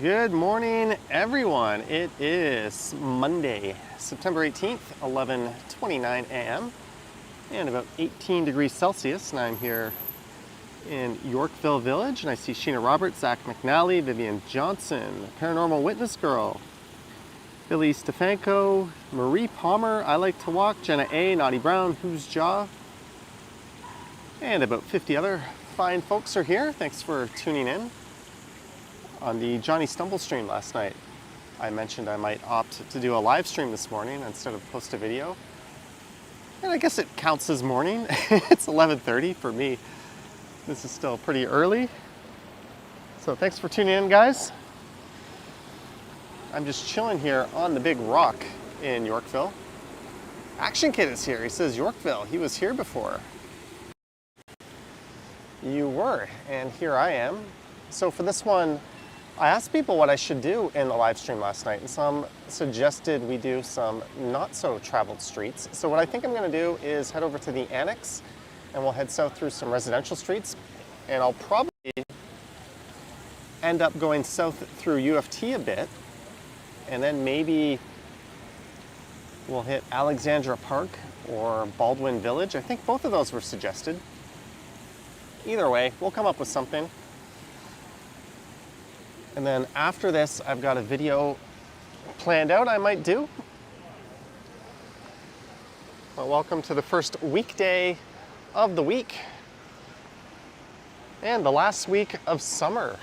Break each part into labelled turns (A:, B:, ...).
A: Good morning, everyone. It is Monday, September 18th, 11:29 a.m. and about 18 degrees Celsius. And I'm here in Yorkville Village, and I see Sheena Roberts, Zach McNally, Vivian Johnson, Paranormal Witness Girl, Billy Stefanko, Marie Palmer, I Like to Walk, Jenna A, Naughty Brown, Who's Jaw, and about 50 other fine folks are here. Thanks for tuning in. On the Johnny Stumble stream last night, I mentioned I might opt to do a live stream this morning instead of post a video. And I guess it counts as morning. It's 11:30 for me. This is still pretty early. So thanks for tuning in, guys. I'm just chilling here on the big rock in Yorkville. Action Kid is here. He says Yorkville. He was here before. You were, and here I am. So for this one, I asked people what I should do in the live stream last night, and some suggested we do some not so traveled streets. So what I think I'm going to do is head over to the Annex, and we'll head south through some residential streets, and I'll probably end up going south through UofT a bit, and then maybe we'll hit Alexandra Park or Baldwin Village. I think both of those were suggested. Either way, we'll come up with something. And then after this, I've got a video planned out I might do. Well, welcome to the first weekday of the week and the last week of summer.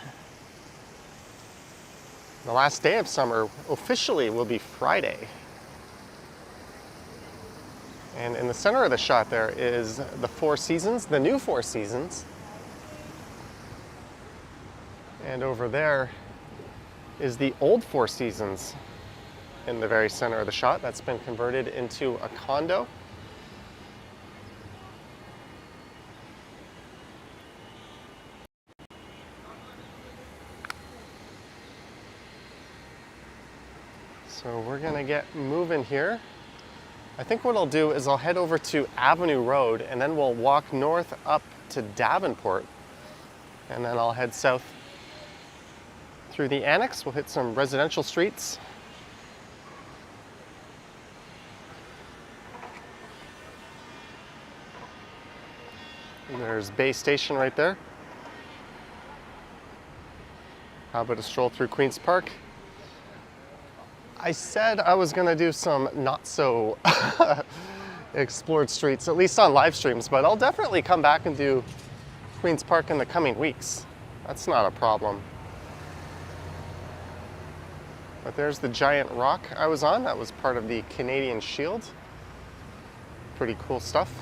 A: The last day of summer officially will be Friday. And in the center of the shot there is the Four Seasons, the new Four Seasons. And over there is the old Four Seasons in the very center of the shot. That's been converted into a condo. So we're gonna get moving here. I think what I'll do is I'll head over to Avenue Road, and then we'll walk north up to Davenport, and then I'll head south through the Annex. We'll hit some residential streets. And there's Bay Station right there. How about a stroll through Queen's Park? I said I was gonna do some not so explored streets, at least on live streams, but I'll definitely come back and do Queen's Park in the coming weeks. That's not a problem. But there's the giant rock I was on. That was part of the Canadian Shield. Pretty cool stuff.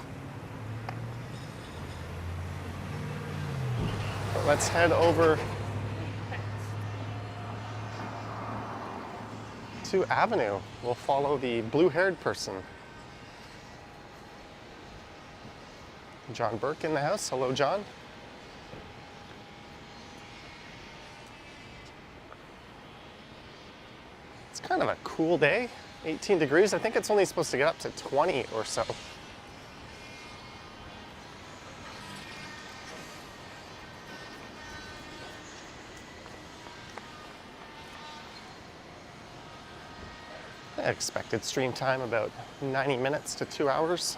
A: But let's head over to Avenue. We'll follow the blue-haired person. John Burke in the house. Hello, John. It's kind of a cool day, 18 degrees. I think it's only supposed to get up to 20 or so. Expected stream time about 90 minutes to 2 hours.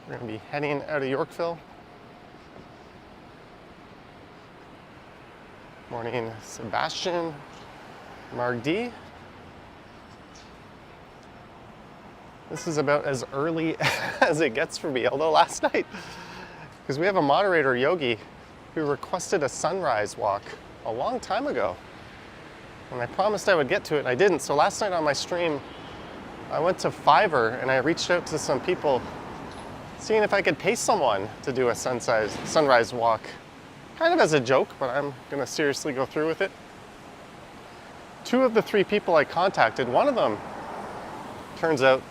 A: We're going to be heading out of Yorkville. Morning, Sebastian, Mark D. This is about as early as it gets for me, although last night, because we have a moderator, Yogi, who requested a sunrise walk a long time ago. And I promised I would get to it, and I didn't. So last night on my stream, I went to Fiverr and I reached out to some people, seeing if I could pay someone to do a sunrise walk. Kind of as a joke, but I'm gonna seriously go through with it. 2 of the 3 people I contacted, one of them, turns out,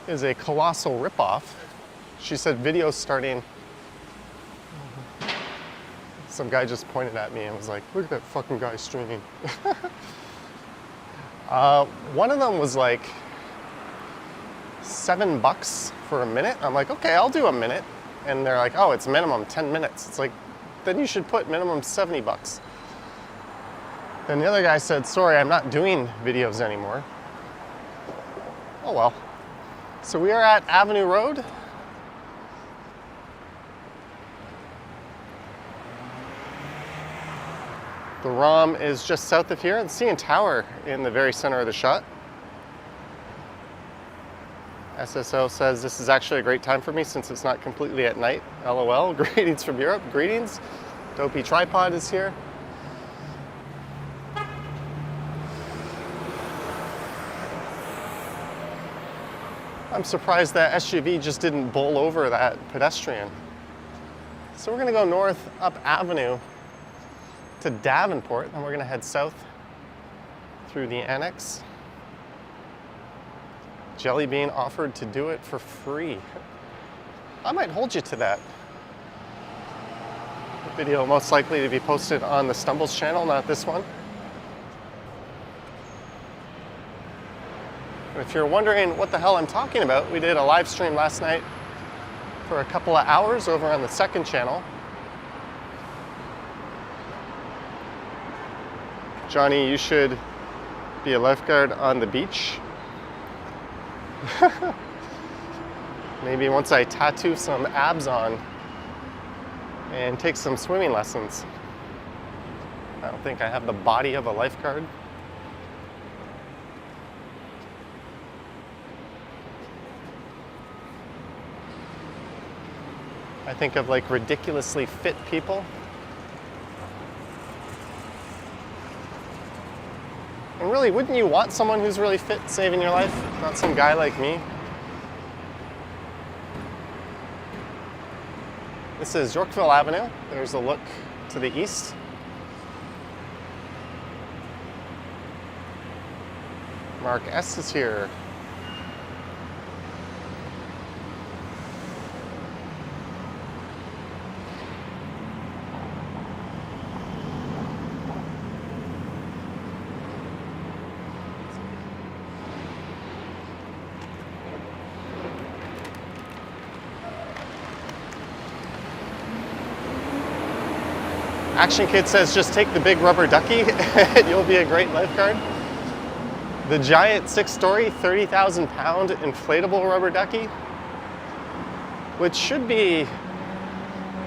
A: is a colossal ripoff. She said videos starting. Some guy just pointed at me and was like, look at that fucking guy streaming. One of them was like $7 for a minute. I'm like, okay, I'll do a minute. And they're like, oh, it's minimum 10 minutes. It's like, then you should put minimum 70 bucks. Then the other guy said, sorry, I'm not doing videos anymore. Oh well. So we are at Avenue Road. The ROM is just south of here, and CN Tower in the very center of the shot. SSO says this is actually a great time for me since it's not completely at night. LOL. Greetings from Europe. Greetings. Dopey Tripod is here. I'm surprised that SUV just didn't bowl over that pedestrian. So we're going to go north up Avenue to Davenport, and we're going to head south through the Annex. Jelly Bean offered to do it for free. I might hold you to that. The video most likely to be posted on the Stumbles channel, not this one. And if you're wondering what the hell I'm talking about, we did a live stream last night for a couple of hours over on the second channel. Johnny, you should be a lifeguard on the beach. Maybe once I tattoo some abs on and take some swimming lessons. I don't think I have the body of a lifeguard. I think of like ridiculously fit people. And really, wouldn't you want someone who's really fit saving your life? Not some guy like me. This is Yorkville Avenue. There's a look to the east. Mark S is here. Action Kid says just take the big rubber ducky and you'll be a great lifeguard. The giant 6-story, 30,000 pound inflatable rubber ducky, which should be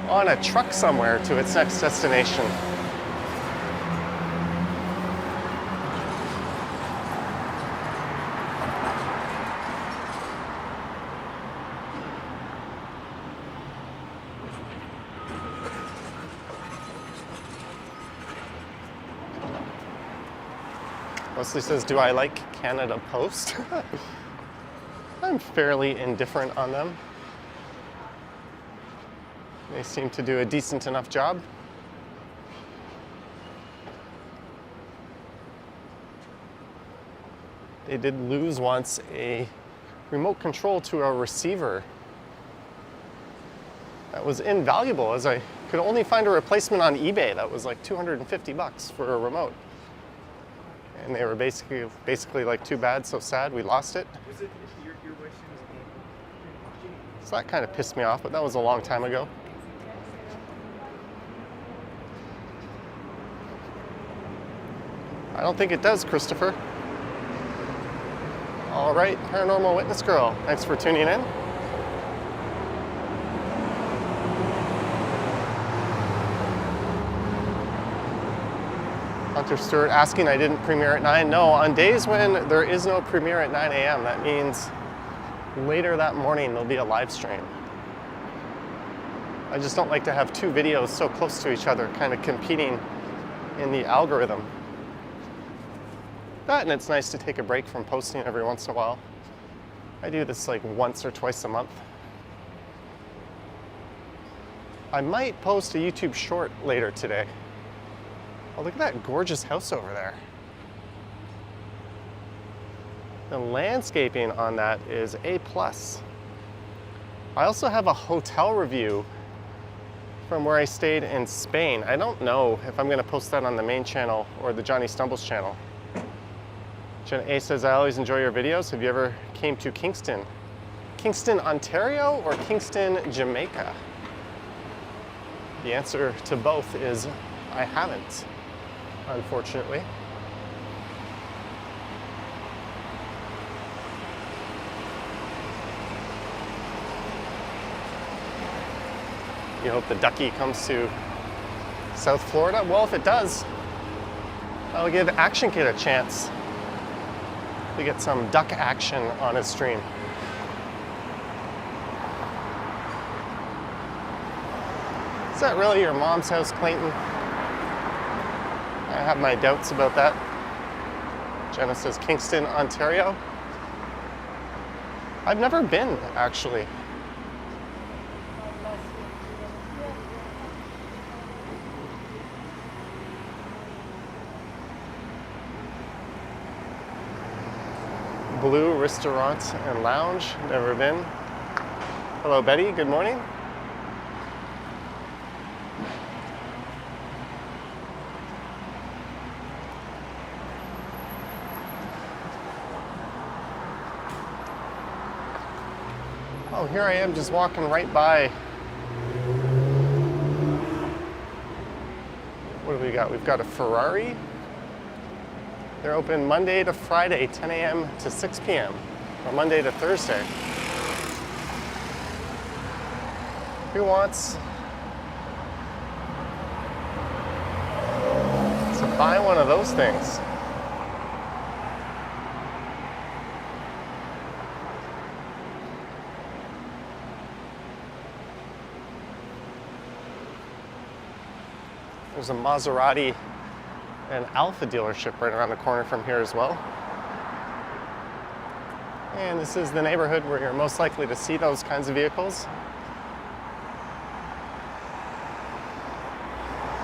A: on a truck somewhere to its next destination. Wesley says, do I like Canada Post? I'm fairly indifferent on them. They seem to do a decent enough job. They did lose once a remote control to a receiver that was invaluable, as I could only find a replacement on eBay that was like 250 bucks for a remote. And they were basically like, too bad, so sad, we lost it.
B: Was it your wish?
A: So that kind of pissed me off, but that was a long time ago. I don't think it does, Christopher. All right, Paranormal Witness Girl, thanks for tuning in. Hunter Stewart asking, I didn't premiere at 9. No, on days when there is no premiere at 9 a.m., that means later that morning there'll be a live stream. I just don't like to have two videos so close to each other, kind of competing in the algorithm. That, and it's nice to take a break from posting every once in a while. I do this like once or twice a month. I might post a YouTube short later today. Oh, look at that gorgeous house over there. The landscaping on that is A+. I also have a hotel review from where I stayed in Spain. I don't know if I'm gonna post that on the main channel or the Johnny Stumbles channel. Jen A says, I always enjoy your videos. Have you ever came to Kingston? Kingston, Ontario, or Kingston, Jamaica? The answer to both is I haven't, unfortunately. You hope the ducky comes to South Florida? Well, if it does, I'll give Action Kid a chance to get some duck action on his stream. Is that really your mom's house, Clayton? I have my doubts about that. Jenna says Kingston, Ontario. I've never been, actually. Blue Restaurant and Lounge, never been. Hello, Betty, good morning. Oh, here I am just walking right by. What do we got? We've got a Ferrari. They're open Monday to Friday, 10 a.m. to 6 p.m. or Monday to Thursday. Who wants to buy one of those things? There's a Maserati and Alpha dealership right around the corner from here as well. And this is the neighborhood where you're most likely to see those kinds of vehicles.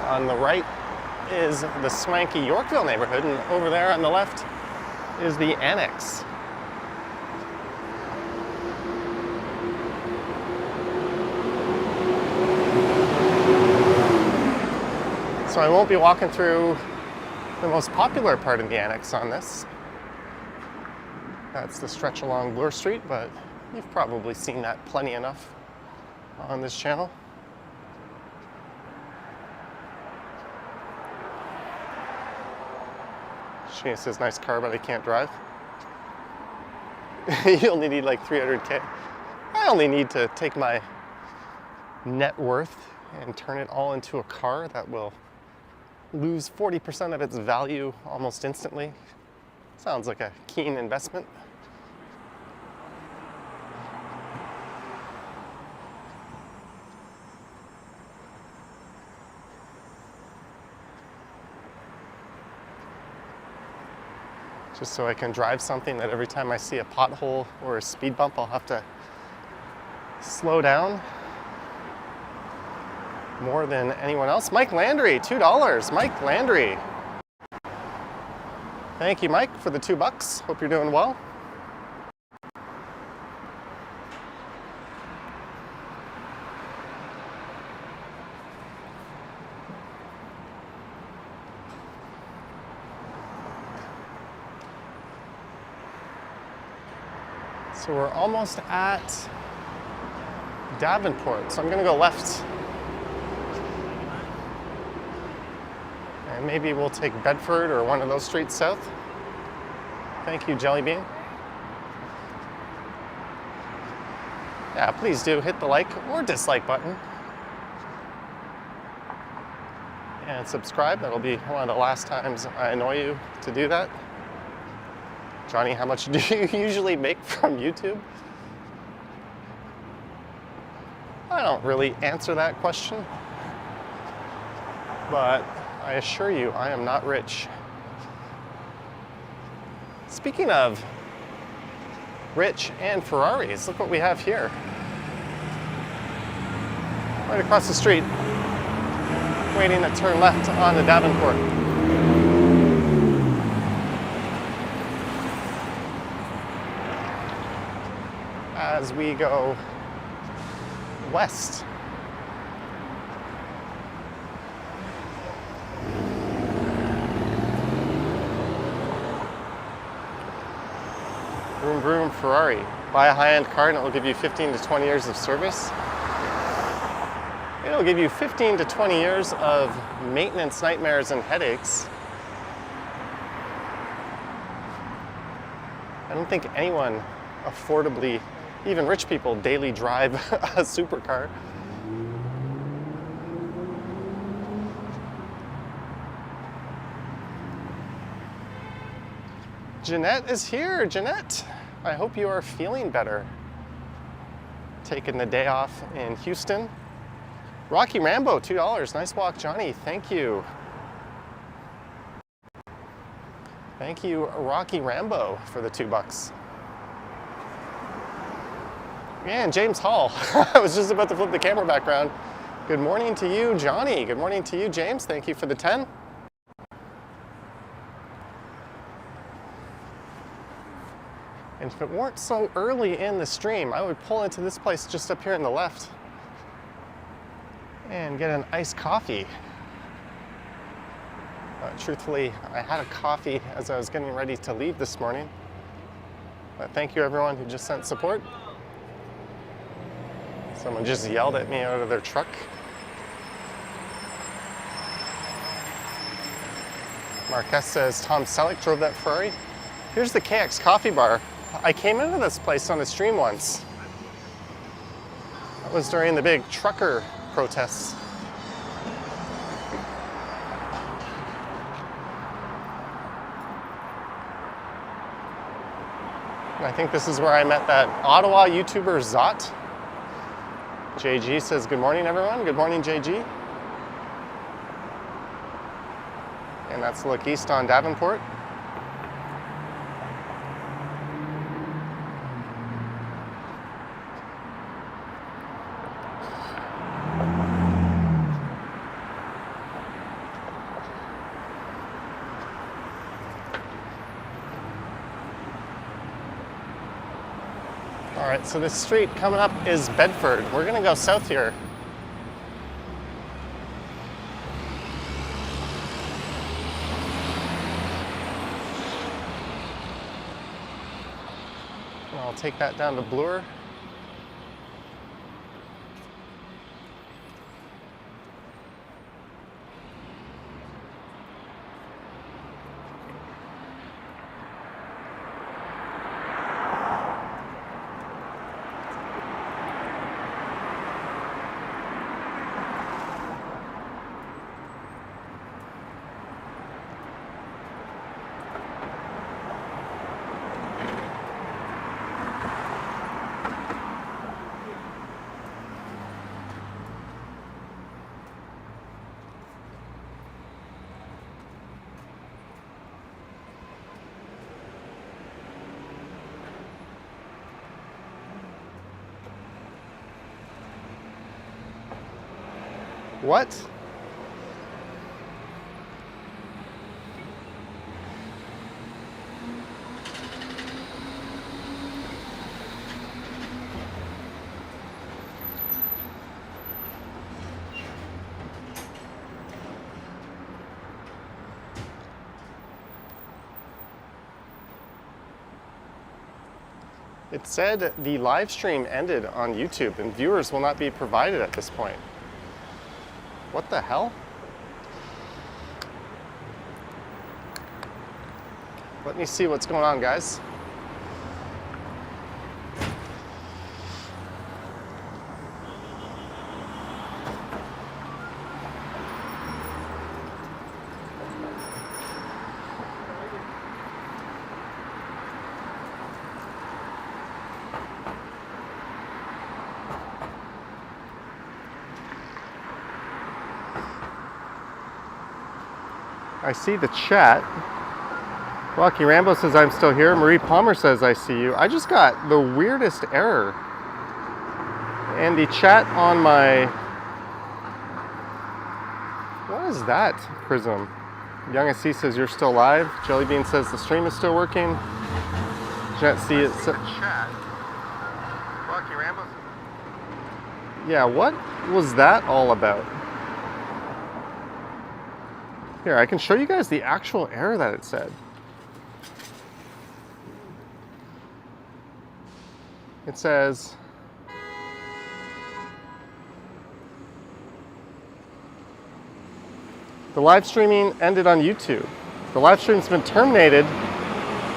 A: On the right is the swanky Yorkville neighborhood, and over there on the left is the Annex. So I won't be walking through the most popular part of the Annex on this. That's the stretch along Bloor Street, but you've probably seen that plenty enough on this channel. Sheena says, nice car, but I can't drive. You only need like 300K. I only need to take my net worth and turn it all into a car that will lose 40% of its value almost instantly. Sounds like a keen investment. Just so I can drive something that every time I see a pothole or a speed bump, I'll have to slow down more than anyone else. Mike Landry, $2. Mike Landry. Thank you, Mike, for the $2. Hope you're doing well. So we're almost at Davenport, so I'm gonna go left. And maybe we'll take Bedford or one of those streets south. Thank you, Jellybean. Yeah, please do hit the like or dislike button. And subscribe, that'll be one of the last times I annoy you to do that. Johnny, how much do you usually make from YouTube? I don't really answer that question, but I assure you, I am not rich. Speaking of rich and Ferraris, look what we have here. Right across the street, waiting to turn left onto Davenport. As we go west. Vroom vroom Ferrari. Buy a high-end car and it will give you 15 to 20 years of service. It'll give you 15 to 20 years of maintenance nightmares and headaches. I don't think anyone affordably, even rich people, daily drive a supercar. Jeanette is here. Jeanette, I hope you are feeling better. Taking the day off in Houston. Rocky Rambo, $2. Nice walk, Johnny. Thank you. Thank you, Rocky Rambo, for the $2. Yeah, and James Hall. I was just about to flip the camera back around. Good morning to you, Johnny. Good morning to you, James. Thank you for the 10. And if it weren't so early in the stream, I would pull into this place just up here on the left and get an iced coffee. Truthfully, I had a coffee as I was getting ready to leave this morning. But thank you everyone who just sent support. Someone just yelled at me out of their truck. Marquez says Tom Selleck drove that Ferrari. Here's the KX Coffee Bar. I came into this place on a stream once. That was during the big trucker protests. And I think this is where I met that Ottawa YouTuber Zot. JG says good morning everyone. Good morning JG. And that's Look East on Davenport. All right, so this street coming up is Bedford. We're gonna go south here. And I'll take that down to Bloor. What? It said the live stream ended on YouTube and viewers will not be provided at this point. What the hell? Let me see what's going on, guys. I see the chat. Rocky Rambo says I'm still here. Marie Palmer says I see you. I just got the weirdest error. And the chat on my... What is that, Prism? Young C says you're still live. Jellybean says the stream is still working. Can't see it. Chat. Rocky Rambo. Yeah, what was that all about? Here, I can show you guys the actual error that it said. It says, the live streaming ended on YouTube. The live stream's been terminated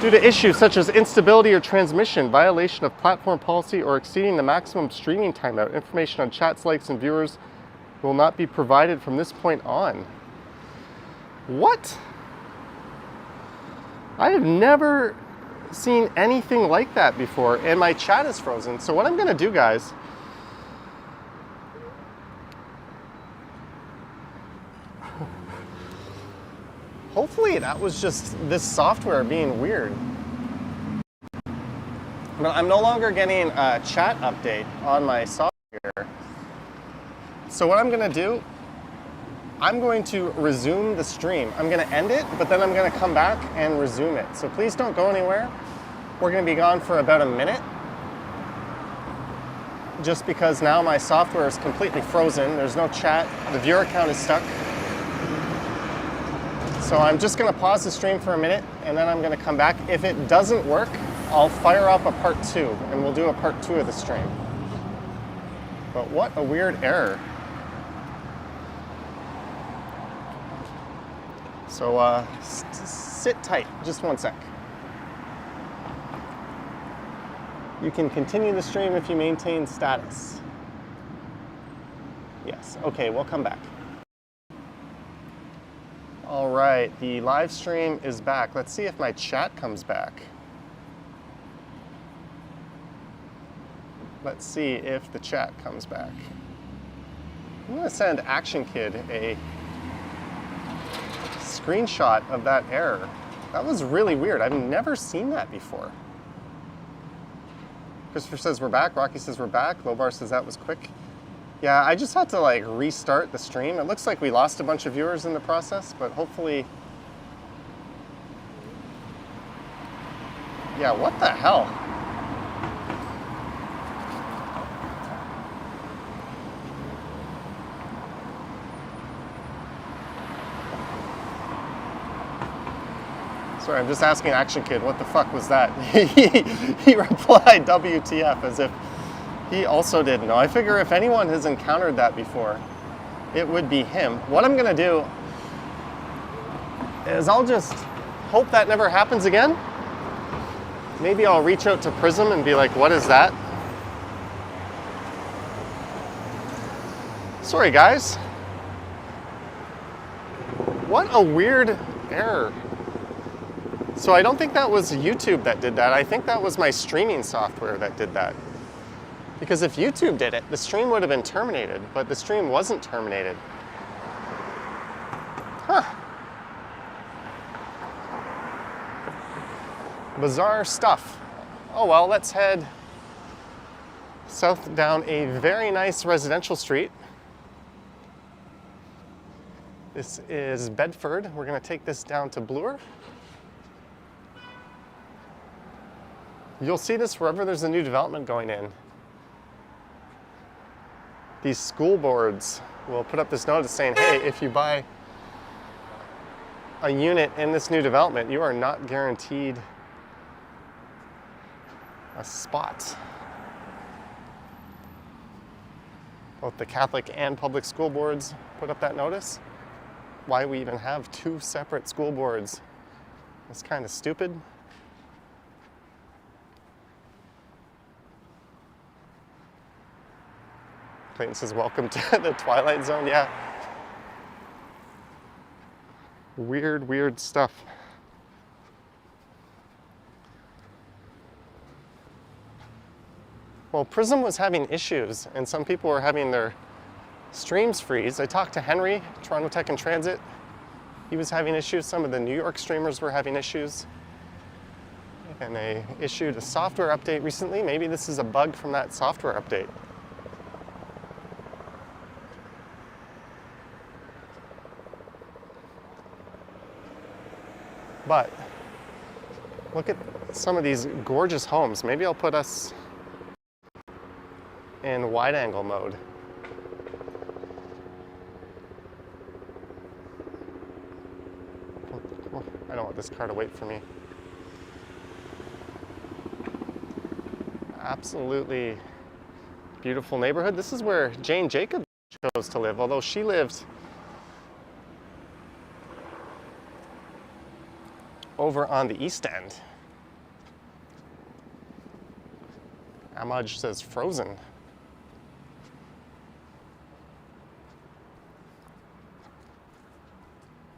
A: due to issues such as instability or transmission, violation of platform policy, or exceeding the maximum streaming timeout. Information on chats, likes, and viewers will not be provided from this point on. What? I have never seen anything like that before, and my chat is frozen. So what I'm gonna do, guys, hopefully that was just this software being weird. But I'm no longer getting a chat update on my software. So what I'm gonna do, I'm going to resume the stream. I'm gonna end it, but then I'm gonna come back and resume it. So please don't go anywhere. We're gonna be gone for about a minute, just because now my software is completely frozen. There's no chat, the viewer count is stuck. So I'm just gonna pause the stream for a minute, and then I'm gonna come back. If it doesn't work, I'll fire up a part 2, and we'll do a part 2 of the stream. But what a weird error. So sit tight, just one sec. You can continue the stream if you maintain status. Yes, okay, we'll come back. All right, the live stream is back. Let's see if my chat comes back. Let's see if the chat comes back. I'm gonna send Action Kid a screenshot of that error. That was really weird. I've never seen that before. Christopher says we're back. Rocky says we're back. Lobar says that was quick. Yeah, I just had to like restart the stream. It looks like we lost a bunch of viewers in the process, but hopefully... Yeah, what the hell? Sorry, I'm just asking Action Kid, what the fuck was that? He replied WTF as if he also didn't know. I figure if anyone has encountered that before, it would be him. What I'm gonna do is I'll just hope that never happens again. Maybe I'll reach out to Prism and be like, what is that? Sorry guys. What a weird error. So I don't think that was YouTube that did that. I think that was my streaming software that did that. Because if YouTube did it, the stream would have been terminated, but the stream wasn't terminated. Huh. Bizarre stuff. Oh well, let's head south down a very nice residential street. This is Bedford. We're gonna take this down to Bloor. You'll see this wherever there's a new development going in. These school boards will put up this notice saying, hey, if you buy a unit in this new development, you are not guaranteed a spot. Both the Catholic and public school boards put up that notice. Why we even have 2 separate school boards? It's kind of stupid. Clayton says, welcome to the Twilight Zone. Yeah. Weird, weird stuff. Well, Prism was having issues, and some people were having their streams freeze. I talked to Henry, Toronto Tech and Transit. He was having issues. Some of the New York streamers were having issues. And they issued a software update recently. Maybe this is a bug from that software update. But look at some of these gorgeous homes. Maybe I'll put us in wide angle mode. I don't want this car to wait for me. Absolutely beautiful neighborhood. This is where Jane Jacobs chose to live, although she lived over on the East End. Amaj says frozen.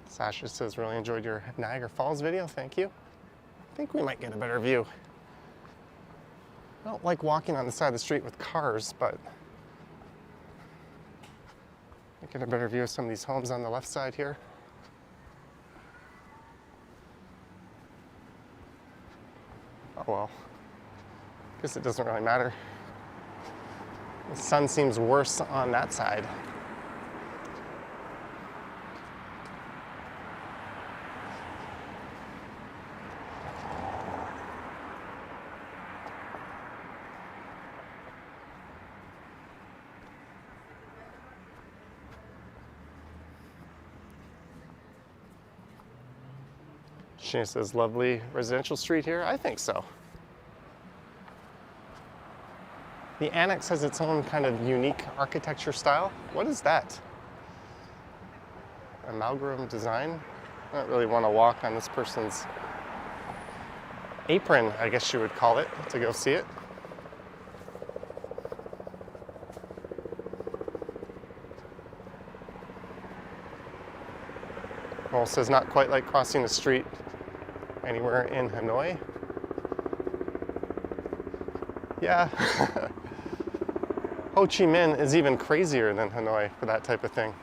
A: Sasha says, really enjoyed your Niagara Falls video, thank you. I think we might get a better view. I don't like walking on the side of the street with cars, but I get a better view of some of these homes on the left side here. Oh well, guess it doesn't really matter. The sun seems worse on that side. She says, lovely residential street here. I think so. The Annex has its own kind of unique architecture style. What is that? Amalgam design? I don't really want to walk on this person's apron, I guess you would call it, to go see it. Well, says not quite like crossing the street anywhere in Hanoi. Yeah. Ho Chi Minh is even crazier than Hanoi for that type of thing.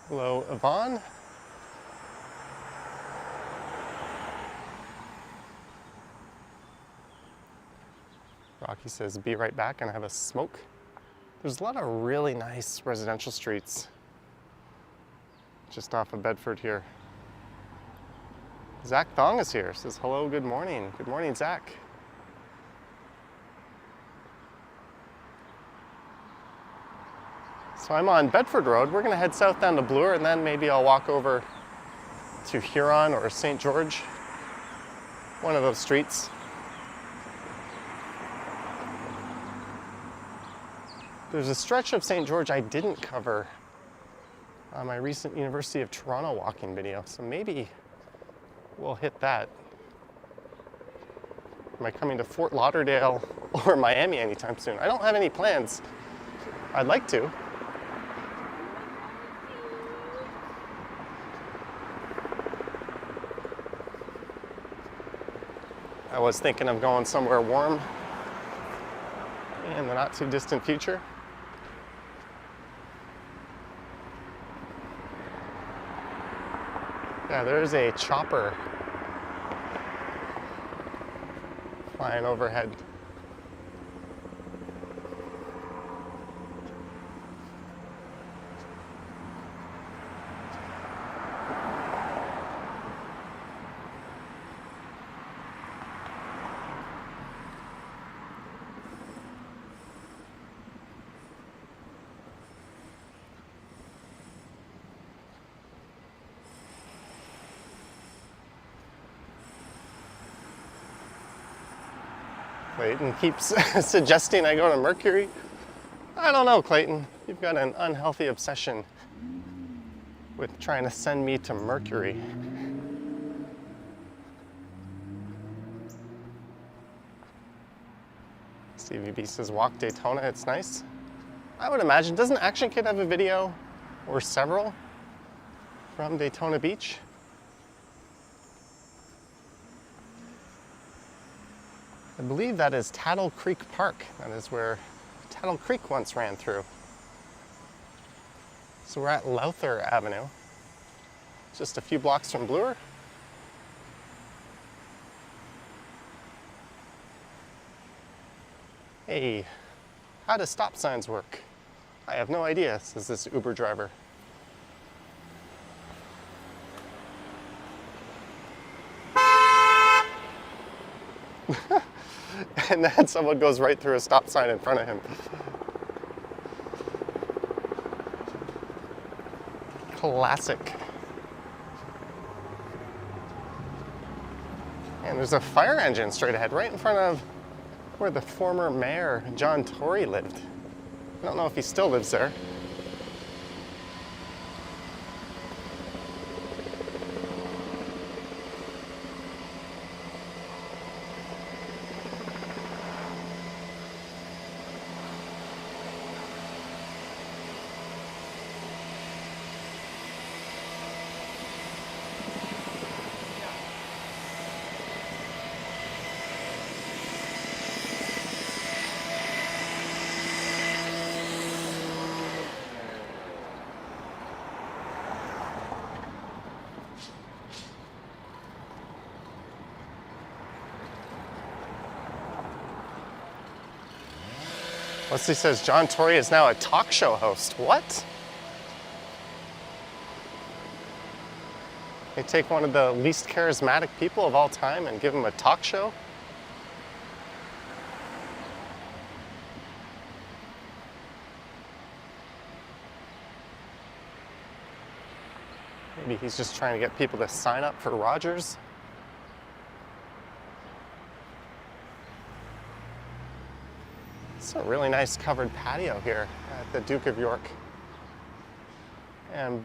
A: Hello, Yvonne. Rocky says, be right back and have a smoke. There's a lot of really nice residential streets just off of Bedford here. Zach Thong is here, says hello, good morning. Good morning, Zach. So I'm on Bedford Road. We're gonna head south down to Bloor and then maybe I'll walk over to Huron or St. George, one of those streets. There's a stretch of St. George I didn't cover on my recent University of Toronto walking video, so maybe we'll hit that. Am I coming to Fort Lauderdale or Miami anytime soon? I don't have any plans. I'd like to. I was thinking of going somewhere warm in the not too distant future. Yeah, there's a chopper flying overhead. Clayton keeps suggesting I go to Mercury. I don't know, Clayton. You've got an unhealthy obsession with trying to send me to Mercury. Stevie B says, walk Daytona, it's nice. I would imagine, doesn't Action Kid have a video or several from Daytona Beach? I believe that is Tattle Creek Park. That is where Tattle Creek once ran through. So we're at Lowther Avenue, just a few blocks from Bloor. Hey, how do stop signs work? I have no idea, says this Uber driver. And then someone goes right through a stop sign in front of him. Classic. And there's a fire engine straight ahead, right in front of where the former mayor, John Tory, lived. I don't know if he still lives there. Leslie says John Tory is now a talk show host. What? They take one of the least charismatic people of all time and give him a talk show? Maybe he's just trying to get people to sign up for Rogers. It's a really nice covered patio here at the Duke of York. And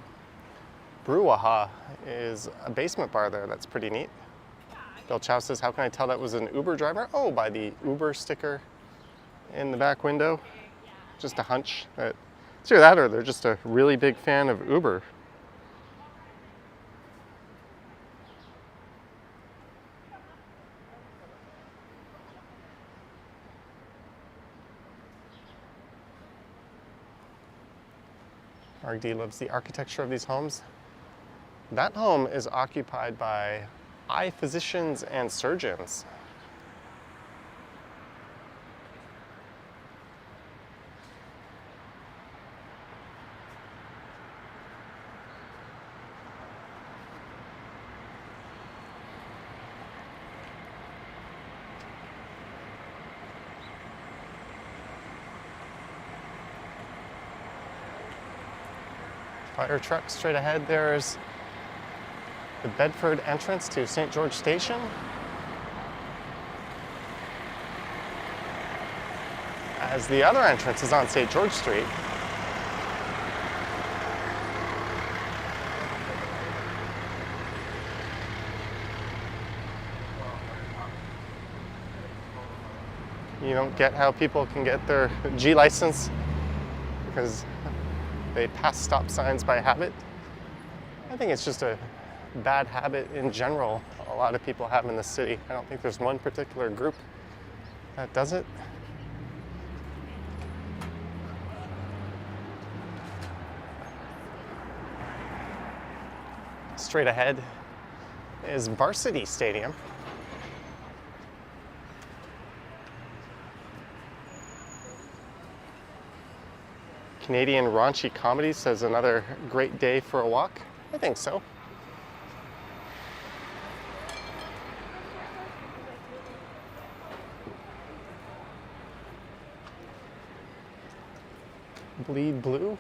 A: Brouhaha is a basement bar there that's pretty neat. Bill Chow says, how can I tell that was an Uber driver? Oh, by the Uber sticker in the back window. Just a hunch. It's either that or they're just a really big fan of Uber. RD loves the architecture of these homes. That home is occupied by eye physicians and surgeons. Fire truck straight ahead. There's the Bedford entrance to St. George Station. As the other entrance is on St. George Street. You don't get how people can get their G license because they pass stop signs by habit. I think it's just a bad habit in general a lot of people have in the city. I don't think there's one particular group that does it. Straight ahead is Varsity Stadium. Canadian Raunchy Comedy says another great day for a walk. I think so. Bleed Blue.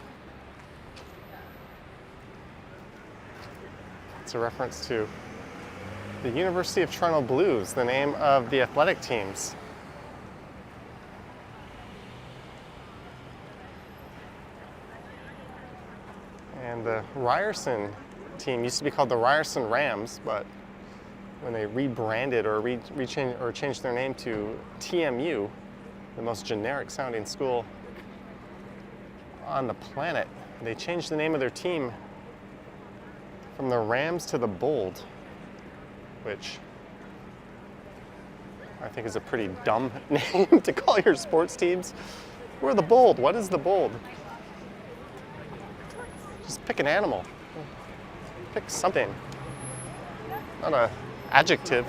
A: It's a reference to the University of Toronto Blues, the name of the athletic teams. And the Ryerson team used to be called the Ryerson Rams, but when they rebranded or changed their name to TMU, the most generic sounding school on the planet, they changed the name of their team from the Rams to the Bold, which I think is a pretty dumb name to call your sports teams. We're the Bold. What is the Bold? Just pick an animal. Pick something. Not an adjective.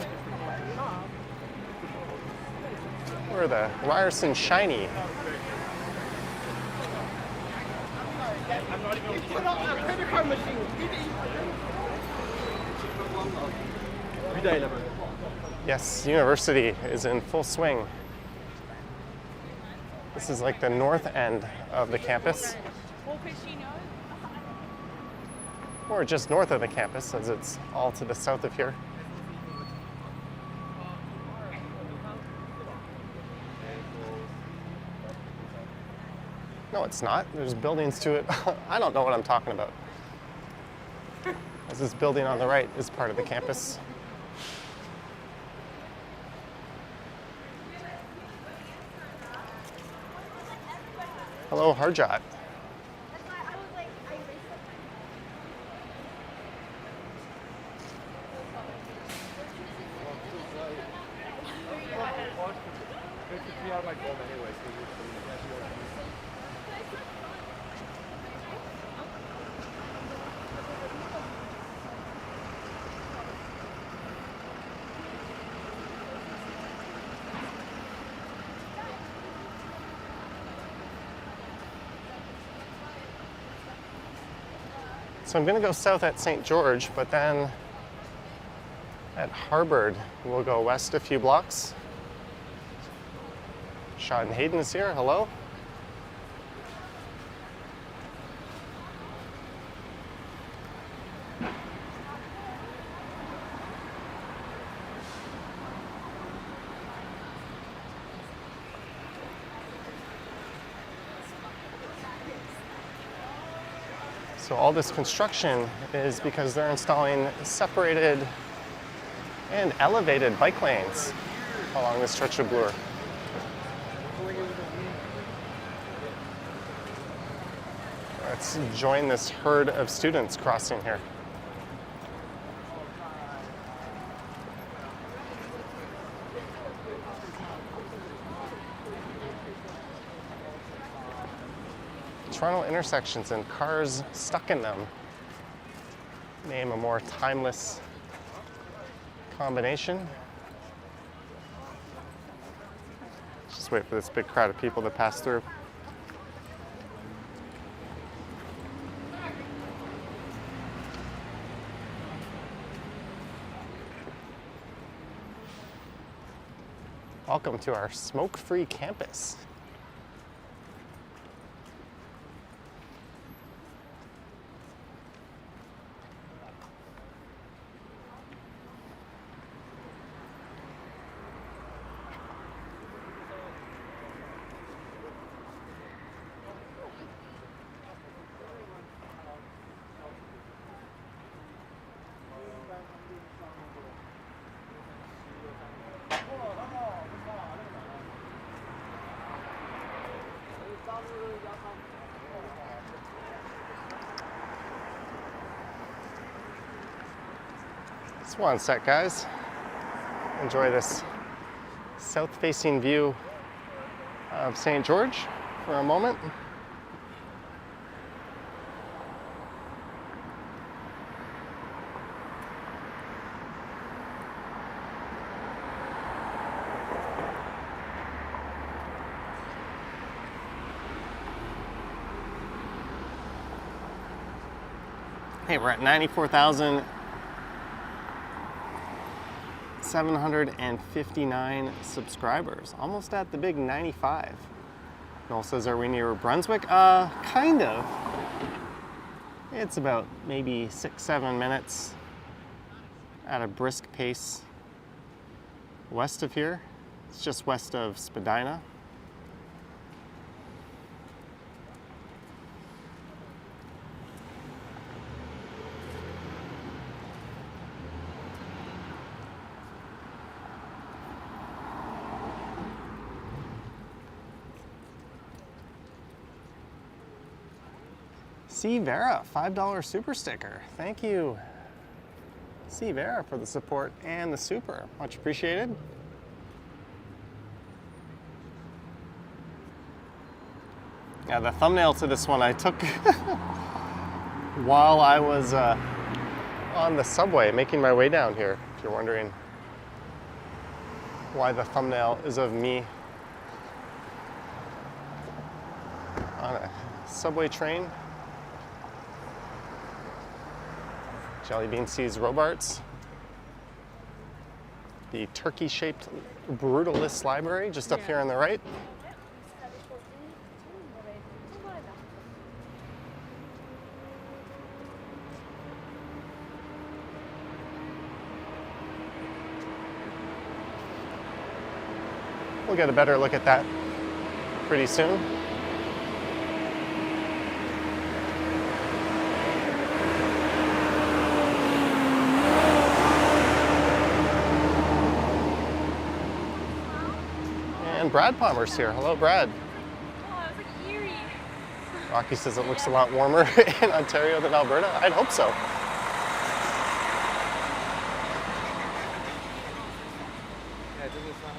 A: We're the Ryerson Shiny. Yes, university is in full swing. This is like the north end of the campus, or just north of the campus, as it's all to the south of here. No, it's not. There's buildings to it. I don't know what I'm talking about. As this building on the right is part of the campus. Hello, Harjot. So I'm going to go south at St. George, but then at Harvard, we'll go west a few blocks. Sean Hayden is here. Hello. So all this construction is because they're installing separated and elevated bike lanes along this stretch of Bloor. Let's join this herd of students crossing here. Toronto intersections and cars stuck in them. Name a more timeless combination. Just wait for this big crowd of people to pass through. Welcome to our smoke-free campus. Just one sec, guys. Enjoy this south-facing view of St. George for a moment. Hey, we're at 94,759 subscribers, almost at the big 95. Noel says, are we near Brunswick? Kind of. It's about maybe 6-7 minutes at a brisk pace west of here. It's just west of Spadina. C. Vera, $5 super sticker. Thank you, C. Vera, for the support and the super. Much appreciated. Yeah, the thumbnail to this one I took while I was on the subway making my way down here, if you're wondering why the thumbnail is of me on a subway train. Jelly Bean sees Robarts. The turkey-shaped Brutalist Library just up here on the right. We'll get a better look at that pretty soon. And Brad Palmer's here. Hello, Brad.
B: Oh, it was like eerie.
A: Rocky says it looks a lot warmer in Ontario than Alberta. I'd hope so.
C: Yeah, it doesn't sound.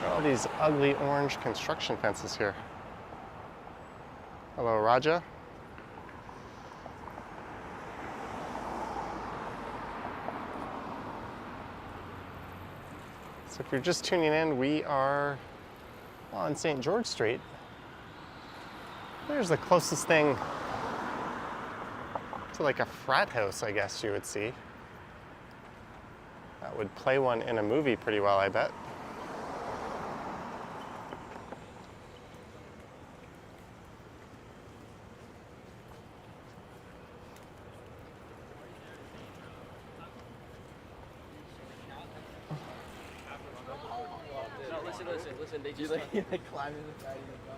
A: All these ugly orange construction fences here. Hello, Raja. So if you're just tuning in, we are on St. George Street. There's the closest thing to like a frat house, I guess you would see. That would play one in a movie pretty well, I bet.
C: No, listen. They just like climbing the side of the car.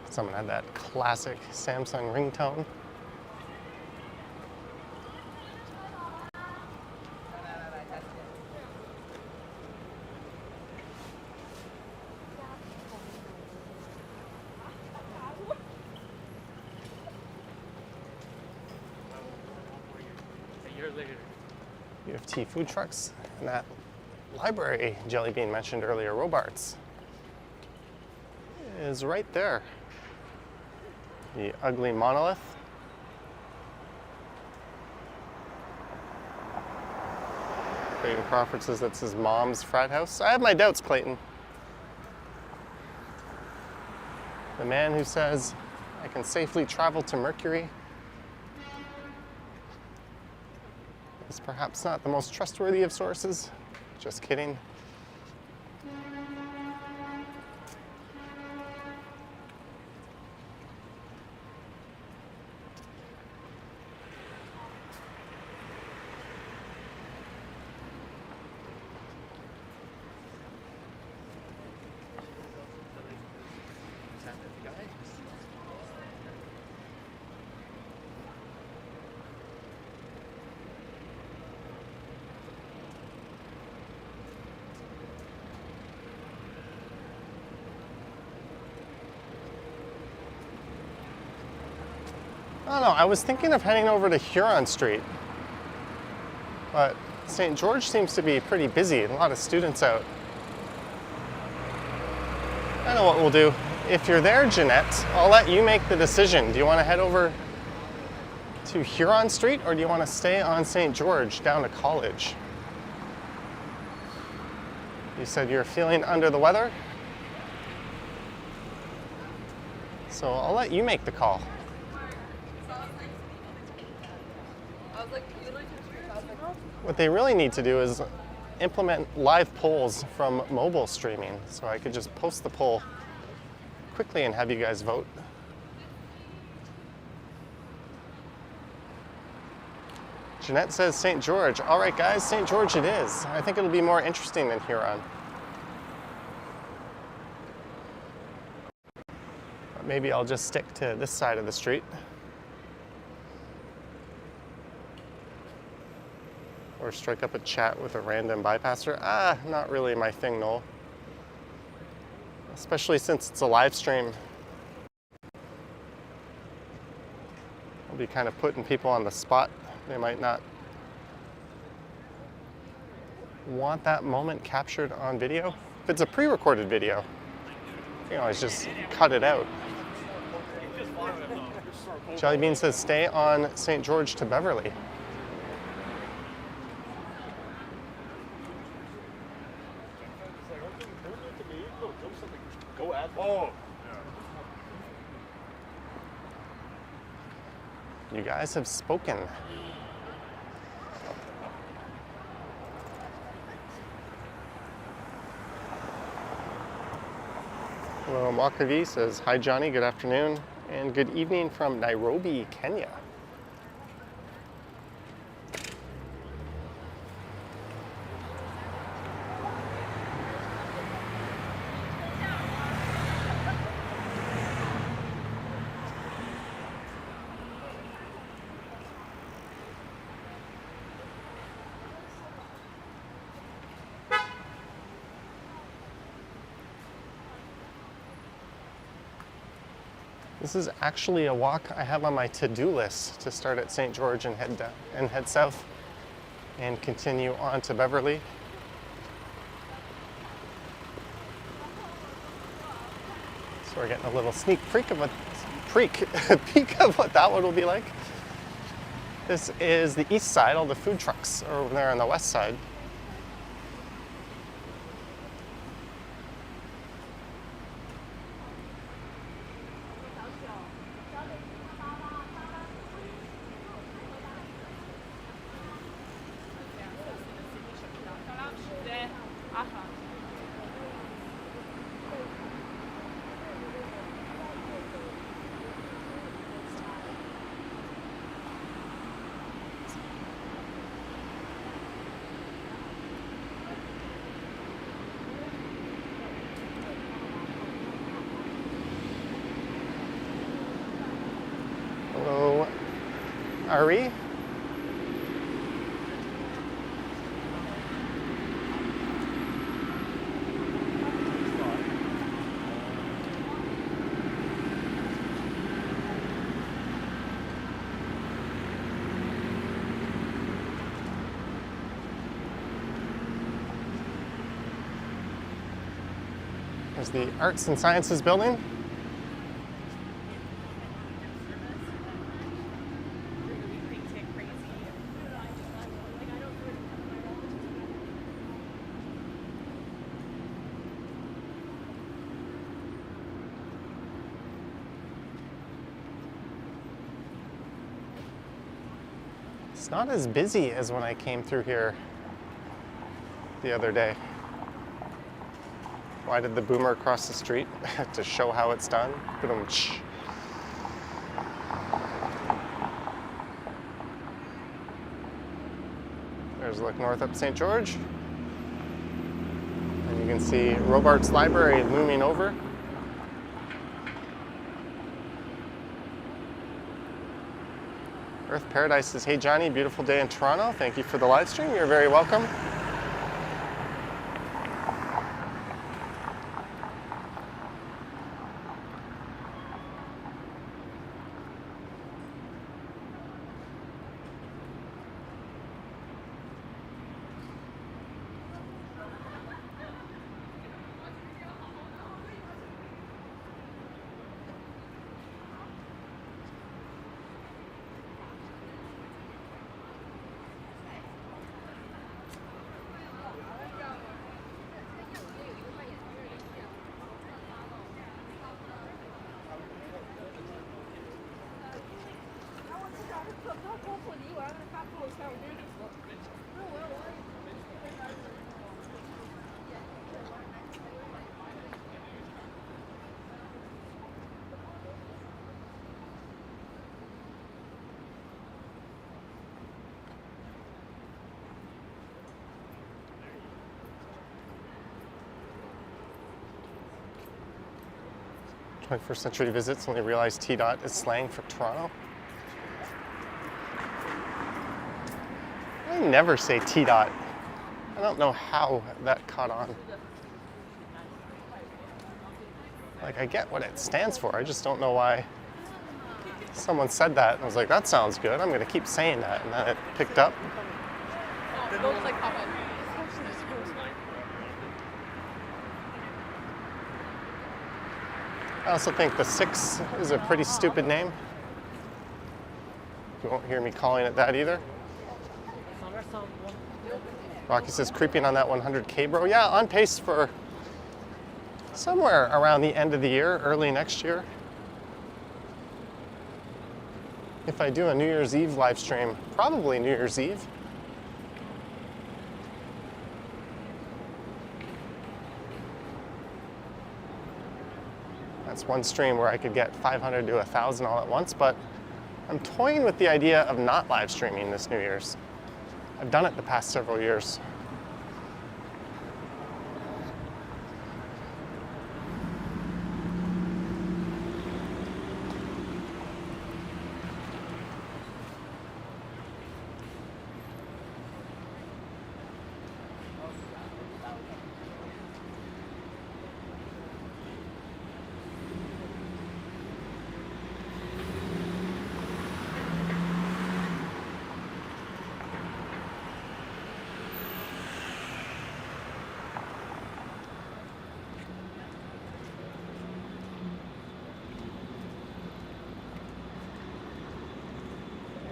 A: Someone had that classic Samsung ringtone.
C: A year later.
A: UofT food trucks and that library Jelly Bean mentioned earlier, Robarts, is right there. The ugly monolith. Clayton Crawford says that's his mom's frat house. I have my doubts, Clayton. The man who says, I can safely travel to Mercury is perhaps not the most trustworthy of sources. Just kidding. I don't know, I was thinking of heading over to Huron Street, but St. George seems to be pretty busy, a lot of students out. I know what we'll do. If you're there, Jeanette, I'll let you make the decision. Do you want to head over to Huron Street or do you want to stay on St. George down to College? You said you're feeling under the weather, so I'll let you make the call. What they really need to do is implement live polls from mobile streaming, so I could just post the poll quickly and have you guys vote. Jeanette says St. George. All right, guys, St. George it is. I think it'll be more interesting than Huron. But maybe I'll just stick to this side of the street. Or strike up a chat with a random bypasser. Not really my thing, Noel. Especially since it's a live stream. I'll be kind of putting people on the spot. They might not want that moment captured on video. If it's a pre-recorded video, you can always just cut it out. Jelly Bean says stay on St. George to Beverly. You guys have spoken. Hello, Makavi says, hi Johnny, good afternoon, and good evening from Nairobi, Kenya. This is actually a walk I have on my to-do list to start at St. George and head down and head south and continue on to Beverly. So we're getting a little sneak peek of what that one will be like. This is the east side. All the food trucks are over there on the west side. Hello, Ari. There's the Arts and Sciences building. It's not as busy as when I came through here the other day. Why did the boomer cross the street? To show how it's done. Ba-dum-tsh. There's a look north up St. George. And you can see Robarts Library looming over. Earth Paradise says, hey Johnny, beautiful day in Toronto. Thank you for the live stream. You're very welcome. "21st Century Visits only realized T-Dot is slang for Toronto." I never say T-Dot. I don't know how that caught on. Like, I get what it stands for. I just don't know why someone said that. And I was like, that sounds good. I'm going to keep saying that. And then it picked up. I also think the 6 is a pretty stupid name. You won't hear me calling it that either. Rocky says, creeping on that 100K, bro. Yeah, on pace for somewhere around the end of the year, early next year. If I do a New Year's Eve live stream, probably New Year's Eve. That's one stream where I could get 500 to 1,000 all at once, but I'm toying with the idea of not live streaming this New Year's. I've done it the past several years.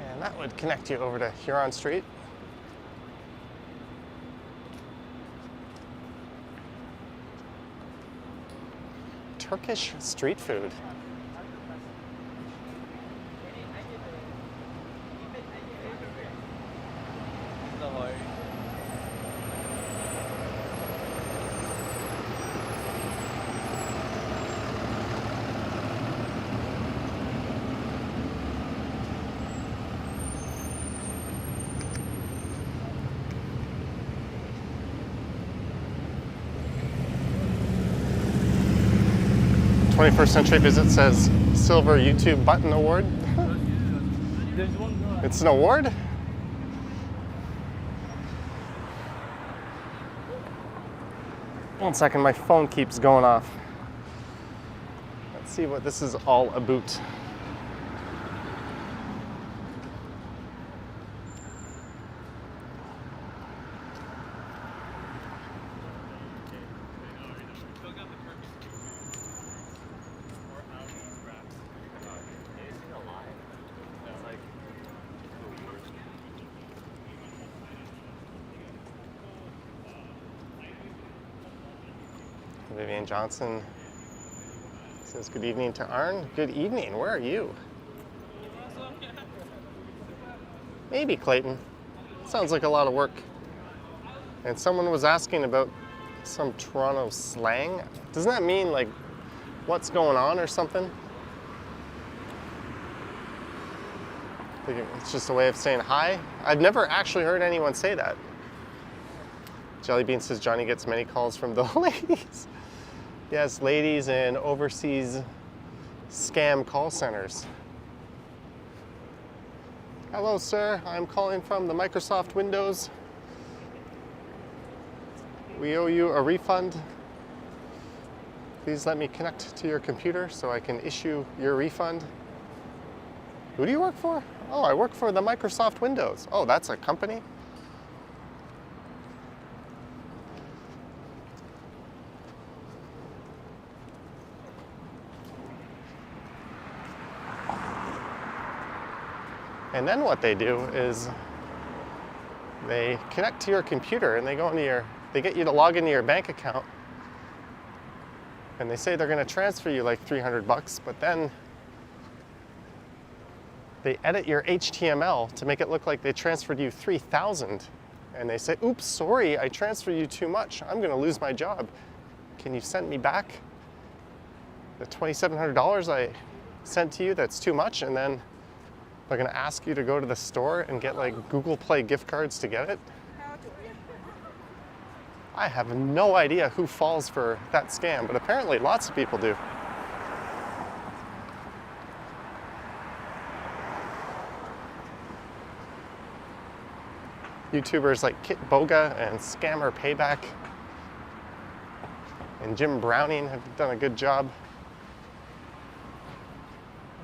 A: And that would connect you over to Huron Street. Turkish street food.
C: Ahoy.
A: Twenty-first Century Visit says Silver YouTube Button Award.
C: There's one more.
A: It's an award? One second, my phone keeps going off. Let's see what this is all about. Vivian Johnson says good evening to Arn. Good evening, where are you? Maybe Clayton. Sounds like a lot of work. And someone was asking about some Toronto slang. Doesn't that mean like what's going on or something? I think it's just a way of saying hi. I've never actually heard anyone say that. Jellybean says Johnny gets many calls from the ladies. Yes, ladies in overseas scam call centers. Hello, sir. I'm calling from the Microsoft Windows. We owe you a refund. Please let me connect to your computer so I can issue your refund. Who do you work for? Oh, I work for the Microsoft Windows. Oh, that's a company? And then what they do is they connect to your computer and they get you to log into your bank account. And they say they're going to transfer you like $300, but then they edit your HTML to make it look like they transferred you 3,000. And they say, oops, sorry, I transferred you too much. I'm going to lose my job. Can you send me back the $2,700 I sent to you? That's too much. And then they're going to ask you to go to the store and get like Google Play gift cards to get it. I have no idea who falls for that scam, but apparently lots of people do. YouTubers like Kit Boga and Scammer Payback and Jim Browning have done a good job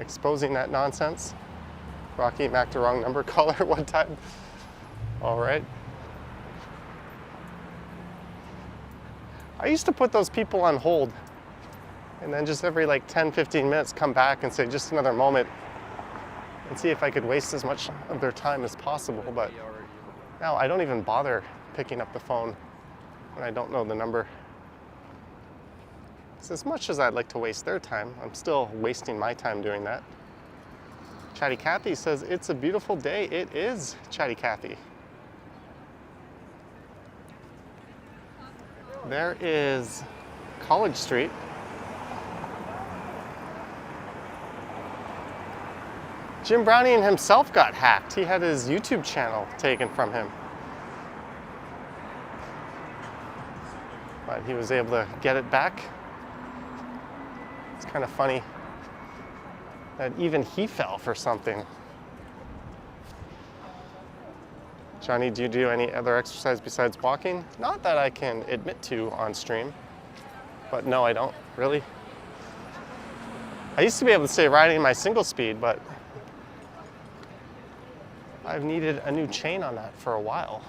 A: exposing that nonsense. Rocky Mac the wrong number caller one time. All right. I used to put those people on hold and then just every like 10, 15 minutes come back and say just another moment and see if I could waste as much of their time as possible. But now I don't even bother picking up the phone when I don't know the number. So as much as I'd like to waste their time, I'm still wasting my time doing that. Chatty Cathy says, it's a beautiful day. It is, Chatty Cathy. There is College Street. Jim Browning himself got hacked. He had his YouTube channel taken from him. But he was able to get it back. It's kind of funny that even he fell for something. Johnny, do you do any other exercise besides walking? Not that I can admit to on stream, but no, I don't, really. I used to be able to stay riding my single speed, but I've needed a new chain on that for a while.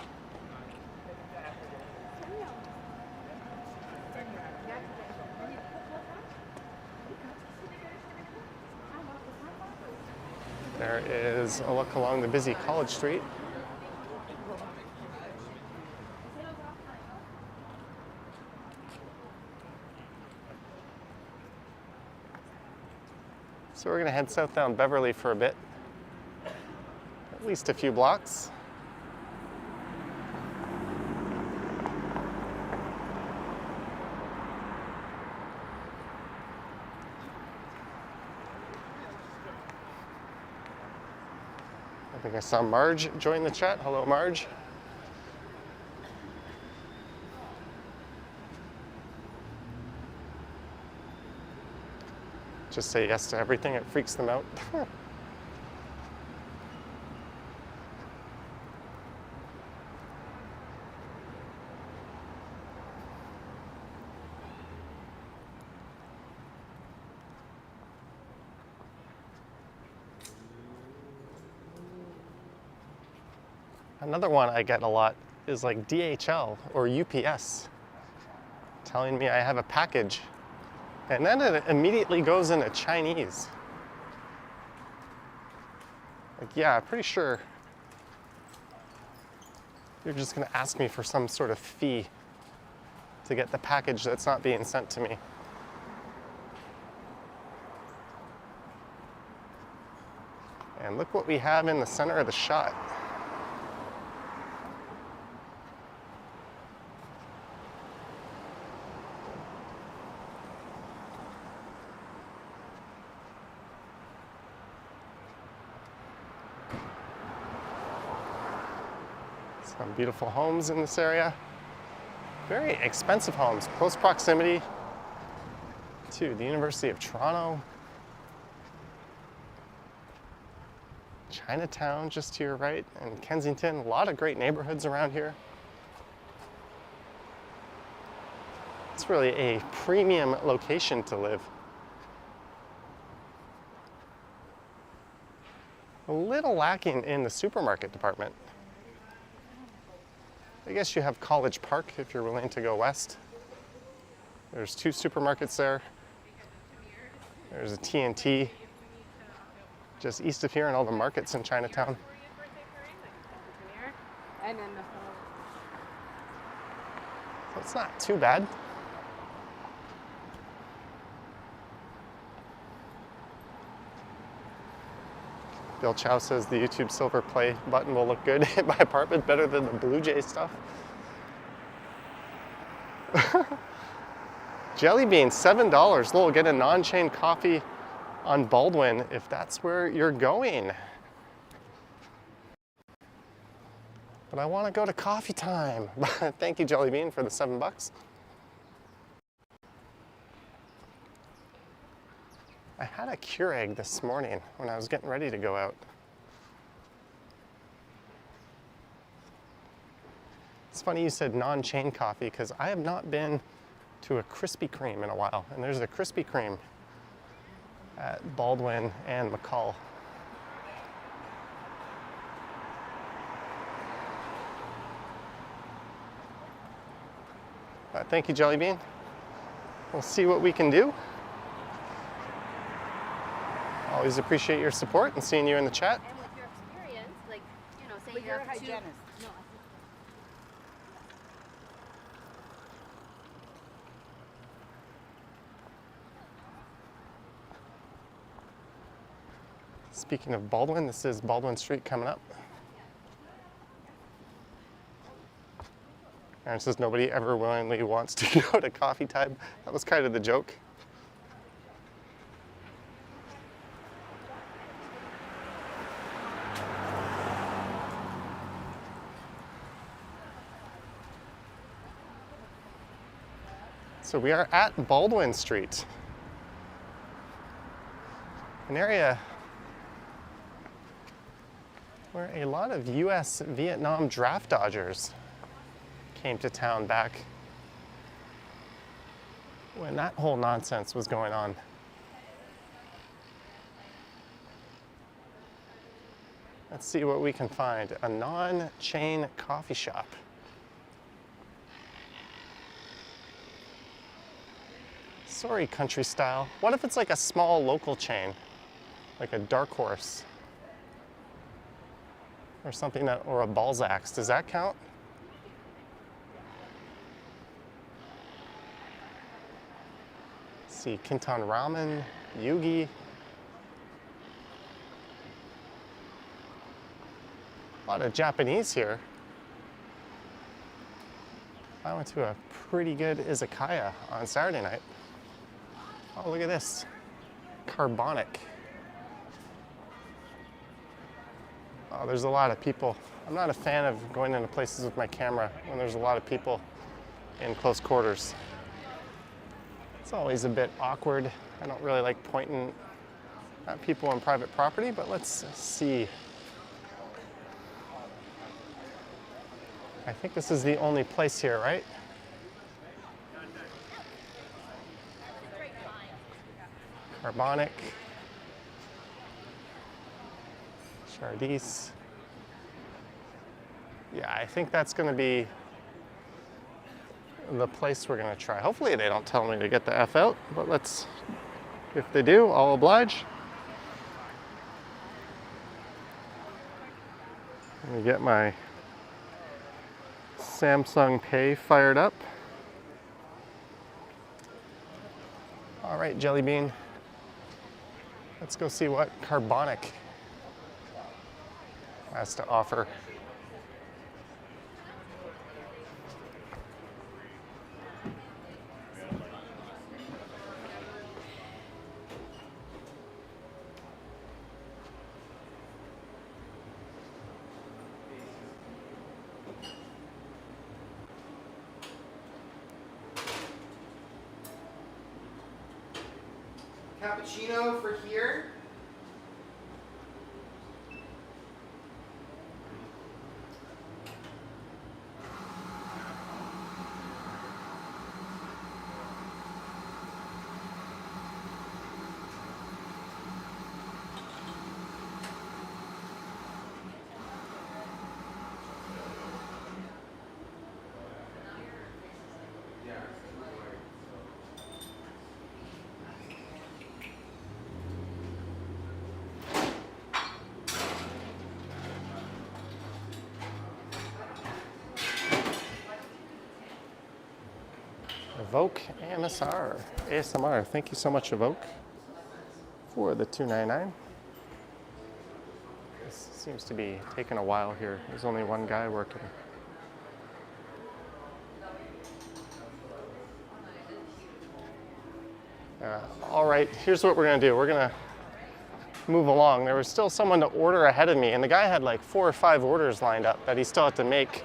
A: There is a look along the busy College Street. So we're going to head south down Beverly for a bit, at least a few blocks. I think I saw Marge join the chat. Hello, Marge. Just say yes to everything, it freaks them out. Another one I get a lot is like DHL or UPS telling me I have a package. And then it immediately goes into Chinese. Like, yeah, I'm pretty sure you're just going to ask me for some sort of fee to get the package that's not being sent to me. And look what we have in the center of the shot. Some beautiful homes in this area. Very expensive homes, close proximity to the University of Toronto. Chinatown just to your right, and Kensington. A lot of great neighborhoods around here. It's really a premium location to live. A little lacking in the supermarket department. I guess you have College Park if you're willing to go west. There's 2 supermarkets there. There's a T&T just east of here, and all the markets in Chinatown. So it's not too bad. Bill Chow says the YouTube silver play button will look good in my apartment, better than the Blue Jay stuff. Jelly bean, $7. Lowell, get a non-chain coffee on Baldwin if that's where you're going. But I want to go to coffee time. Thank you, Jelly Bean, for the $7. I had a Keurig this morning when I was getting ready to go out. It's funny you said non-chain coffee because I have not been to a Krispy Kreme in a while. And there's a Krispy Kreme at Baldwin and McCall. Thank you, Jelly Bean. We'll see what we can do. Always appreciate your support and seeing you in the chat.
B: And with your experience, like, you know, say
D: But you're a hygienist.
B: No.
A: Speaking of Baldwin, this is Baldwin Street coming up. Aaron says nobody ever willingly wants to go to coffee time. That was kind of the joke. So we are at Baldwin Street, an area where a lot of US Vietnam draft dodgers came to town back when that whole nonsense was going on. Let's see what we can find. A non-chain coffee shop. Sorry, country style. What if it's like a small local chain, like a Dark Horse or something that, or a Balzac's? Does that count? Let's see, Kintan Ramen, Yugi. A lot of Japanese here. I went to a pretty good izakaya on Saturday night. Oh, look at this. Carbonic. Oh, there's a lot of people. I'm not a fan of going into places with my camera when there's a lot of people in close quarters. It's always a bit awkward. I don't really like pointing at people on private property, but let's see. I think this is the only place here, right? Carbonic. Chardis. Yeah, I think that's going to be the place we're going to try. Hopefully they don't tell me to get the F out, but let's, if they do, I'll oblige. Let me get my Samsung Pay fired up. All right, Jelly Bean. Let's go see what Carbonic has to offer.
D: Cappuccino for here.
A: Evoke ASMR. Thank you so much, Evoke, for the $2.99. This seems to be taking a while here. There's only one guy working. All right, here's what we're gonna do. We're gonna move along. There was still someone to order ahead of me, and the guy had like 4 or 5 orders lined up that he still had to make.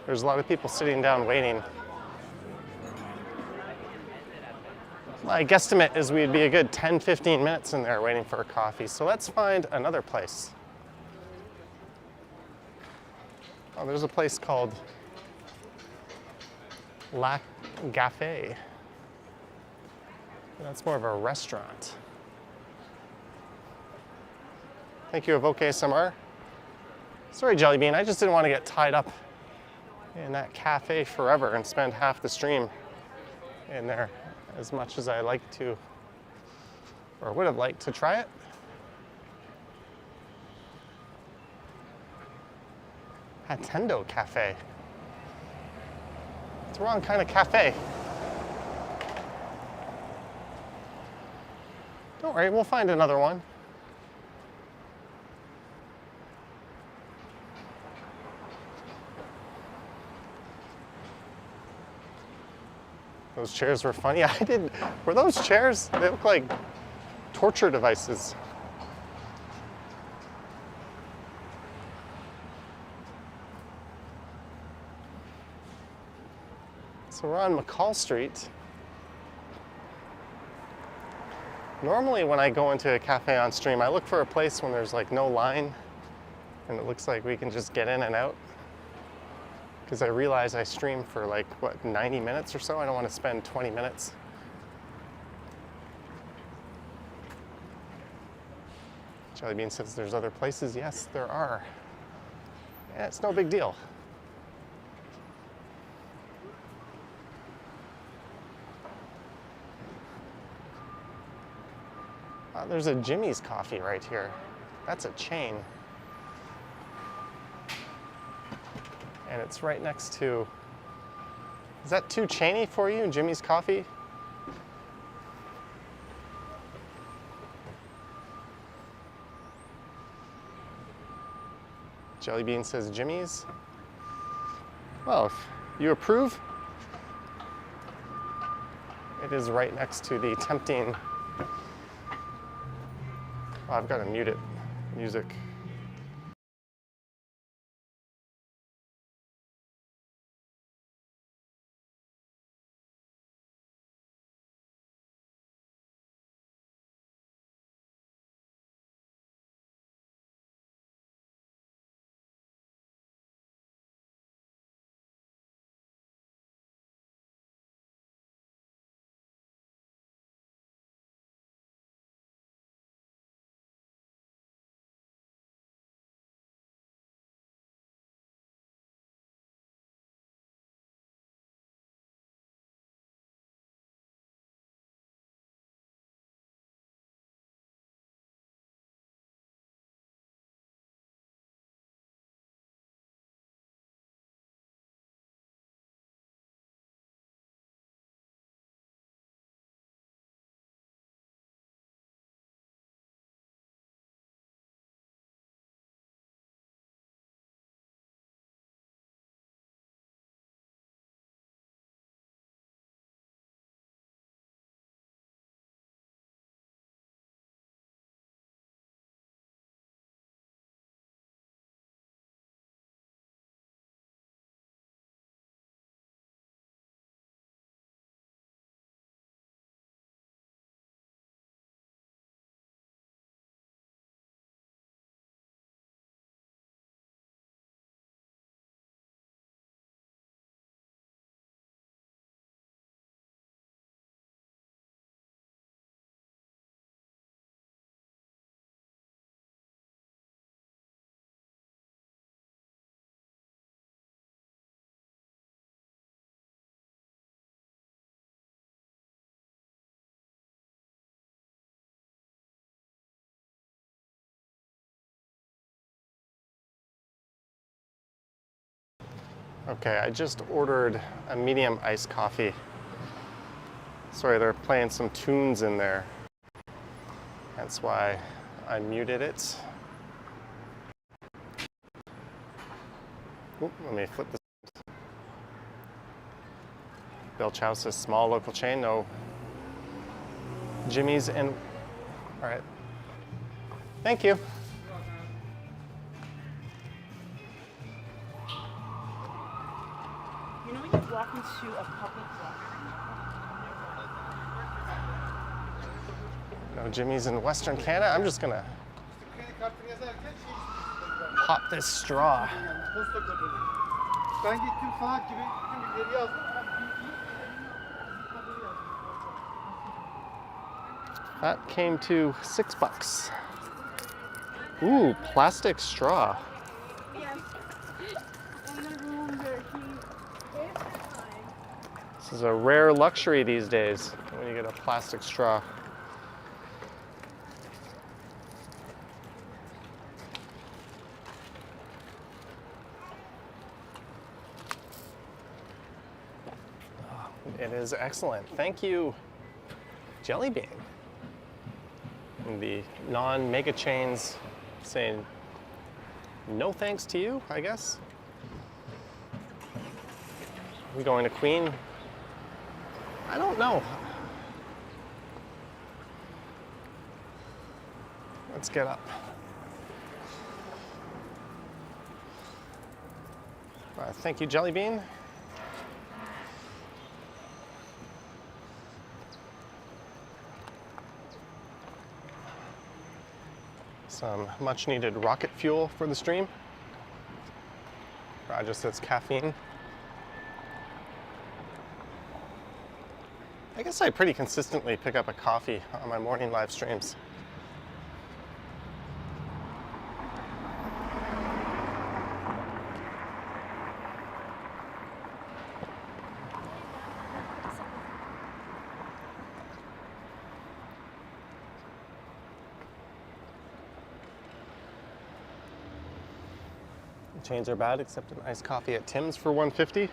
A: There's a lot of people sitting down waiting. My guesstimate is we'd be a good 10-15 minutes in there waiting for a coffee. So let's find another place. Oh, there's a place called La Café. That's more of a restaurant. Thank you, Evoke ASMR. Sorry, Jelly Bean, I just didn't want to get tied up in that cafe forever and spend half the stream in there. As much as I like to, or would have liked to try it. Hatendo Cafe. It's the wrong kind of cafe. Don't worry, we'll find another one. Those chairs were funny. Were those chairs? They look like torture devices. So we're on McCall Street. Normally when I go into a cafe on stream, I look for a place when there's like no line and it looks like we can just get in and out. Because I realize I stream for like, what, 90 minutes or so? I don't want to spend 20 minutes. Jelly Bean says there's other places. Yes, there are. Yeah, it's no big deal. There's a Jimmy's Coffee right here. That's a chain. And it's right next to... Is that too chainy for you, Jimmy's Coffee? Jelly Bean says Jimmy's. Well, if you approve, it is right next to the tempting... Oh, I've got to mute it. Music. Okay, I just ordered a medium iced coffee. Sorry, they're playing some tunes in there. That's why I muted it. Oop, let me flip this. Bill Chow says small local chain, no Jimmy's and... All right. Thank you.
E: You know when you walk into a public
A: No Jimmy's in Western Canada. I'm just gonna pop this straw.
F: Ben gittim saat gibi gittim ileri yazdım.
A: That came to $6. Ooh, plastic straw. This is a rare luxury these days when you get a plastic straw. It is excellent. Thank you, Jelly Bean. And the non-mega chains saying no thanks to you, I guess. Are we going to Queen? I don't know. Let's get up. Thank you, Jelly Bean. Some much needed rocket fuel for the stream. Raja says caffeine. I guess I pretty consistently pick up a coffee on my morning live streams. Chains are bad, except an iced coffee at Tim's for $1.50.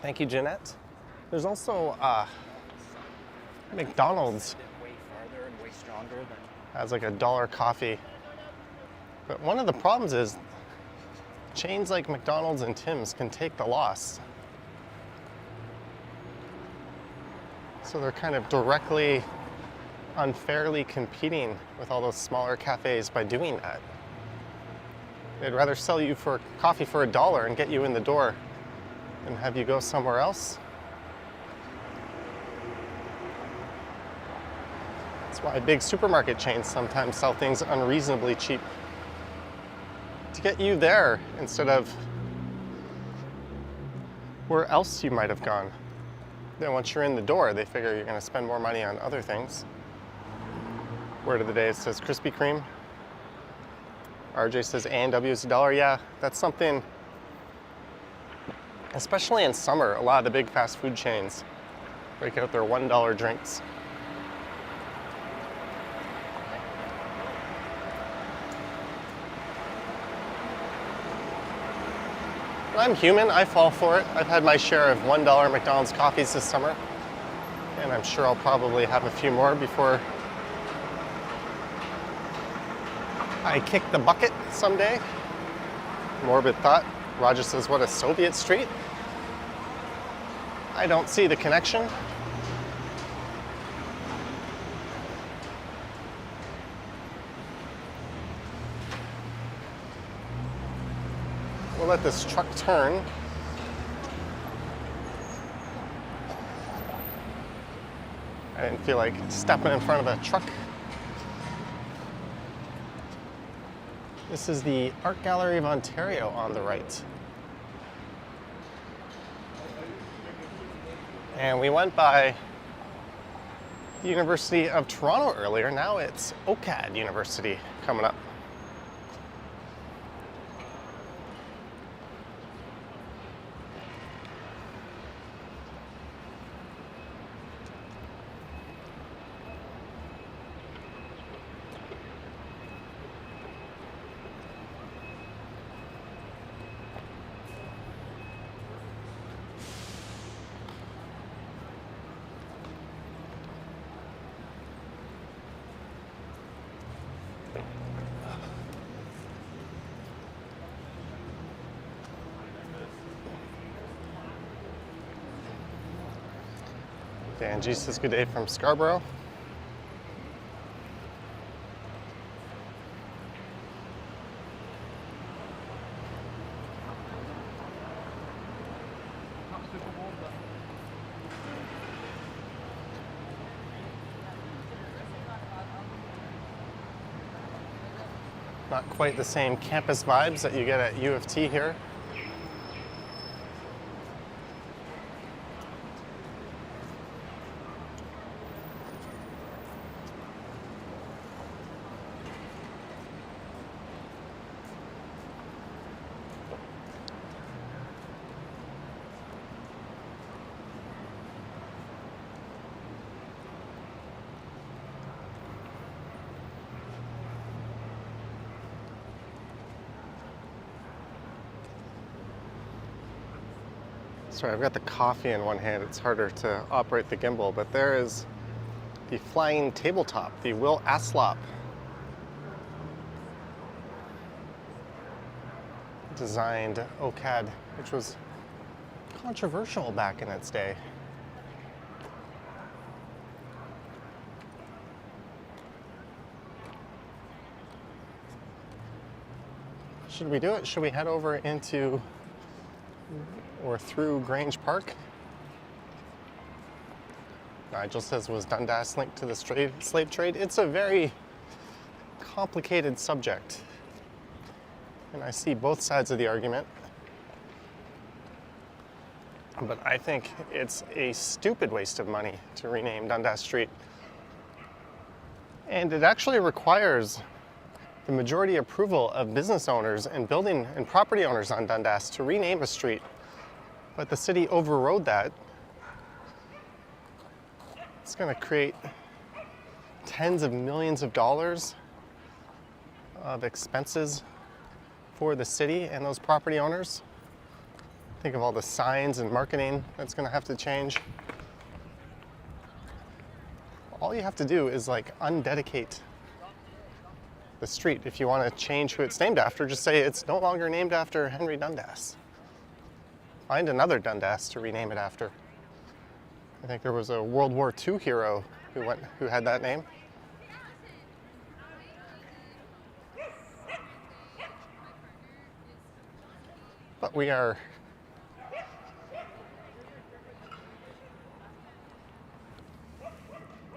A: Thank you, Jeanette. There's also McDonald's
G: Way farther and way stronger than.
A: has like $1 coffee. But one of the problems is chains like McDonald's and Tim's can take the loss. So they're kind of directly, unfairly competing with all those smaller cafes by doing that. They'd rather sell you for coffee for $1 and get you in the door than have you go somewhere else. That's why big supermarket chains sometimes sell things unreasonably cheap to get you there instead of where else you might have gone. Then once you're in the door, they figure you're going to spend more money on other things. Word of the day says Krispy Kreme. RJ says A&W is $1. Yeah, that's something, especially in summer, a lot of the big fast food chains break out their $1 drinks. But I'm human, I fall for it. I've had my share of $1 McDonald's coffees this summer, and I'm sure I'll probably have a few more before I kick the bucket someday. Morbid thought. Roger says, what, a Soviet street? I don't see the connection. We'll let this truck turn. I didn't feel like stepping in front of a truck. This is the Art Gallery of Ontario on the right. And we went by the University of Toronto earlier. Now it's OCAD University coming up. Dan G says good day from Scarborough. Not quite the same campus vibes that you get at UofT here. Sorry, I've got the coffee in one hand. It's harder to operate the gimbal, but there is the flying tabletop, the Will Aslop designed OCAD, which was controversial back in its day. Should we do it? Should we head over into or through Grange Park? Nigel says, was Dundas linked to the slave trade? It's a very complicated subject. And I see both sides of the argument. But I think it's a stupid waste of money to rename Dundas Street. And it actually requires the majority approval of business owners and building and property owners on Dundas to rename a street. But the city overrode that. It's going to create tens of millions of dollars of expenses for the city and those property owners. Think of all the signs and marketing that's going to have to change. All you have to do is like undedicate the street. If you want to change who it's named after, just say it's no longer named after Henry Dundas. Find another Dundas to rename it after. I think there was a World War II hero who had that name. But we are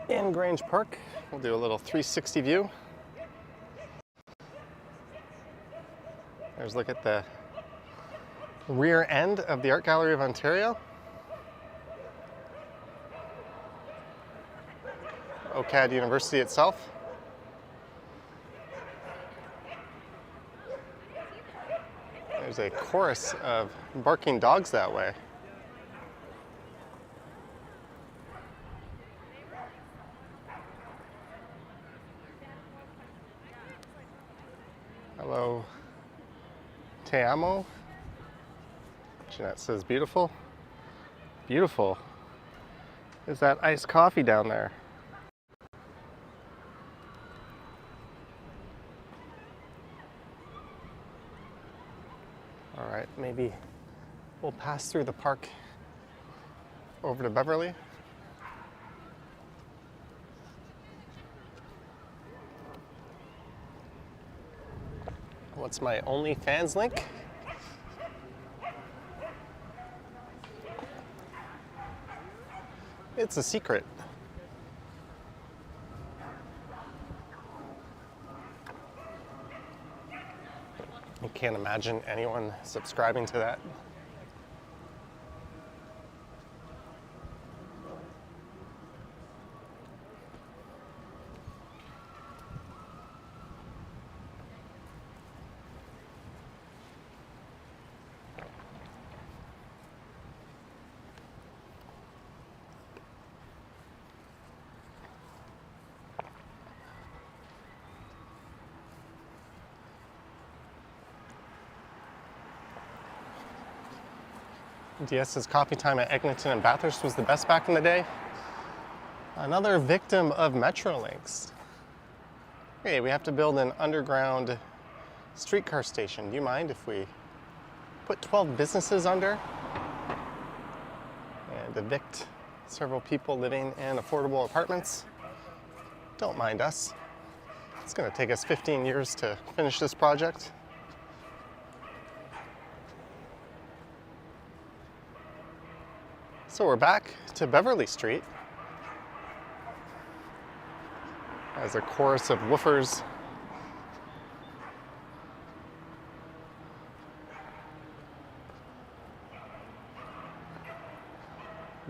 A: in Grange Park. We'll do a little 360 view. There's a look at the rear end of the Art Gallery of Ontario. OCAD University itself. There's a chorus of barking dogs that way. Hello, Te amo. Jeanette says beautiful. Beautiful. Is that iced coffee down there? All right, maybe we'll pass through the park over to Beverly. What's my OnlyFans link? It's a secret. I can't imagine anyone subscribing to that. DS says coffee time at Eglinton and Bathurst was the best back in the day. Another victim of Metrolinx. Hey, we have to build an underground streetcar station. Do you mind if we put 12 businesses under and evict several people living in affordable apartments? Don't mind us. It's going to take us 15 years to finish this project. So we're back to Beverly Street as a chorus of woofers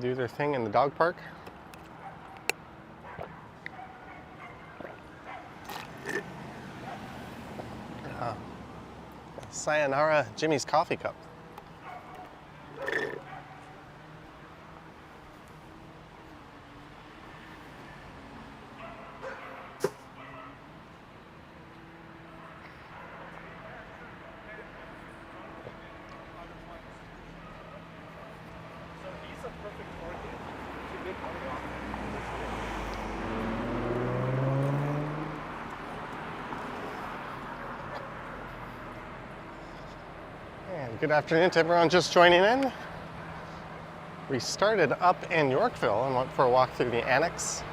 A: do their thing in the dog park. Sayonara Jimmy's coffee cup. Good afternoon to everyone just joining in. We started up in Yorkville and went for a walk through the Annex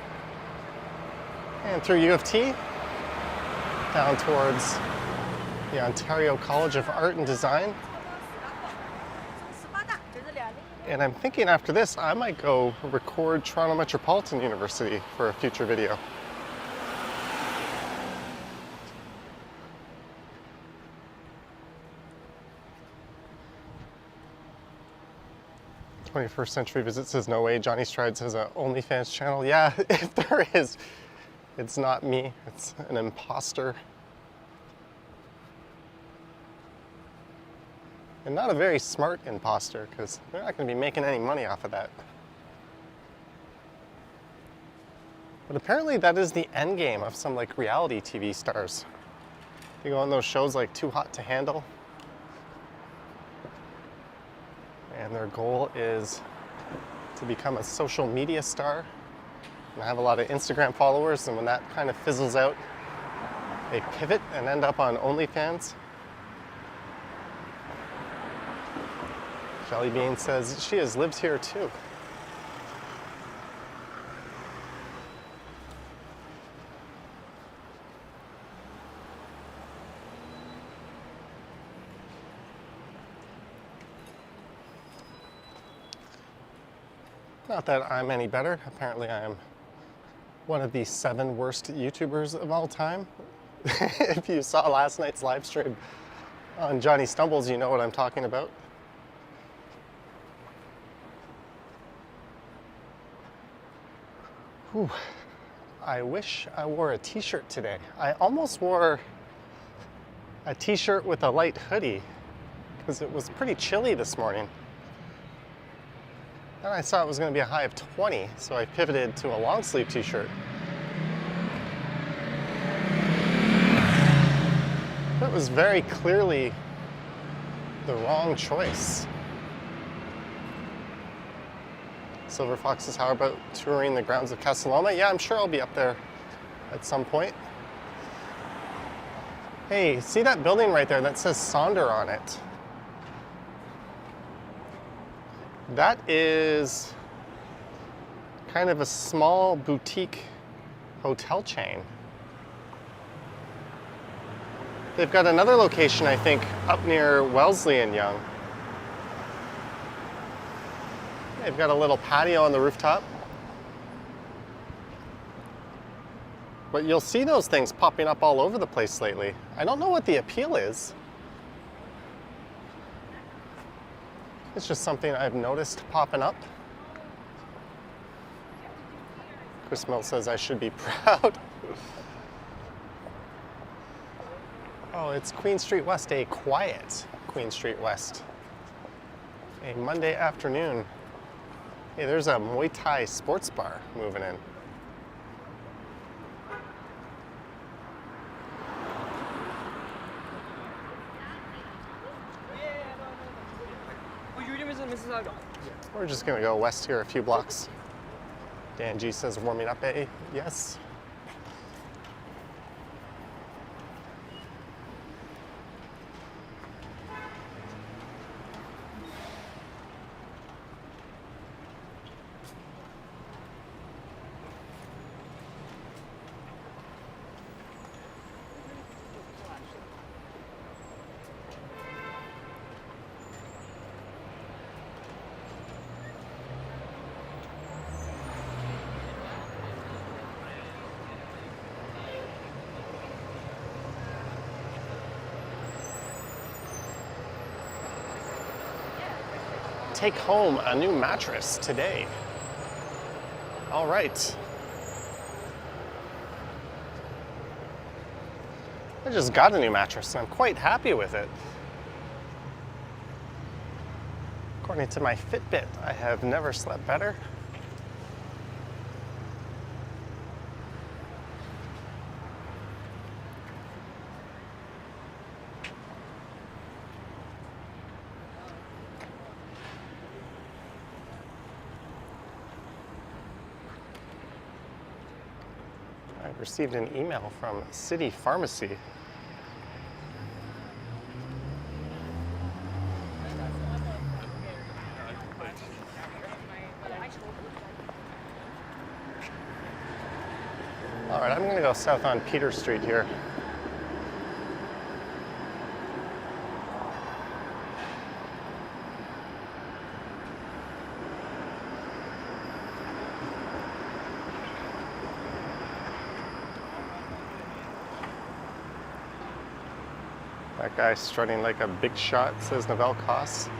A: and through UofT down towards the Ontario College of Art and Design. And I'm thinking after this, I might go record Toronto Metropolitan University for a future video. 21st Century Visit says, no way, Johnny Strides has an OnlyFans channel. Yeah, if there is, it's not me, it's an imposter. And not a very smart imposter, because they're not going to be making any money off of that. But apparently that is the end game of some like reality TV stars. You go on those shows like Too Hot to Handle, and their goal is to become a social media star and have a lot of Instagram followers, and when that kind of fizzles out, they pivot and end up on OnlyFans. Jelly Bean says she has lived here too. Not that I'm any better. Apparently I am one of the 7 worst YouTubers of all time. If you saw last night's live stream on Johnny Stumbles, you know what I'm talking about. Whew. I wish I wore a t-shirt today. I almost wore a t-shirt with a light hoodie because it was pretty chilly this morning. Then I saw it was going to be a high of 20, so I pivoted to a long sleeve t-shirt. That was very clearly the wrong choice. Silver Fox says, how about touring the grounds of Castelloma? Yeah, I'm sure I'll be up there at some point. Hey, see that building right there that says Sonder on it? That is kind of a small boutique hotel chain. They've got another location, I think, up near Wellesley and Yonge. They've got a little patio on the rooftop. But you'll see those things popping up all over the place lately. I don't know what the appeal is. It's just something I've noticed popping up. Chris Mill says I should be proud. Oh, it's Queen Street West, a quiet Queen Street West. A Monday afternoon. Hey, there's a Muay Thai sports bar moving in. We're just gonna go west here a few blocks. Dan G says warming up, eh? Yes. Take home a new mattress today. All right. I just got a new mattress and I'm quite happy with it. According to my Fitbit, I have never slept better. I received an email from City Pharmacy. All right, I'm going to go south on Peter Street here. That guy strutting like a big shot, says Novell Koss.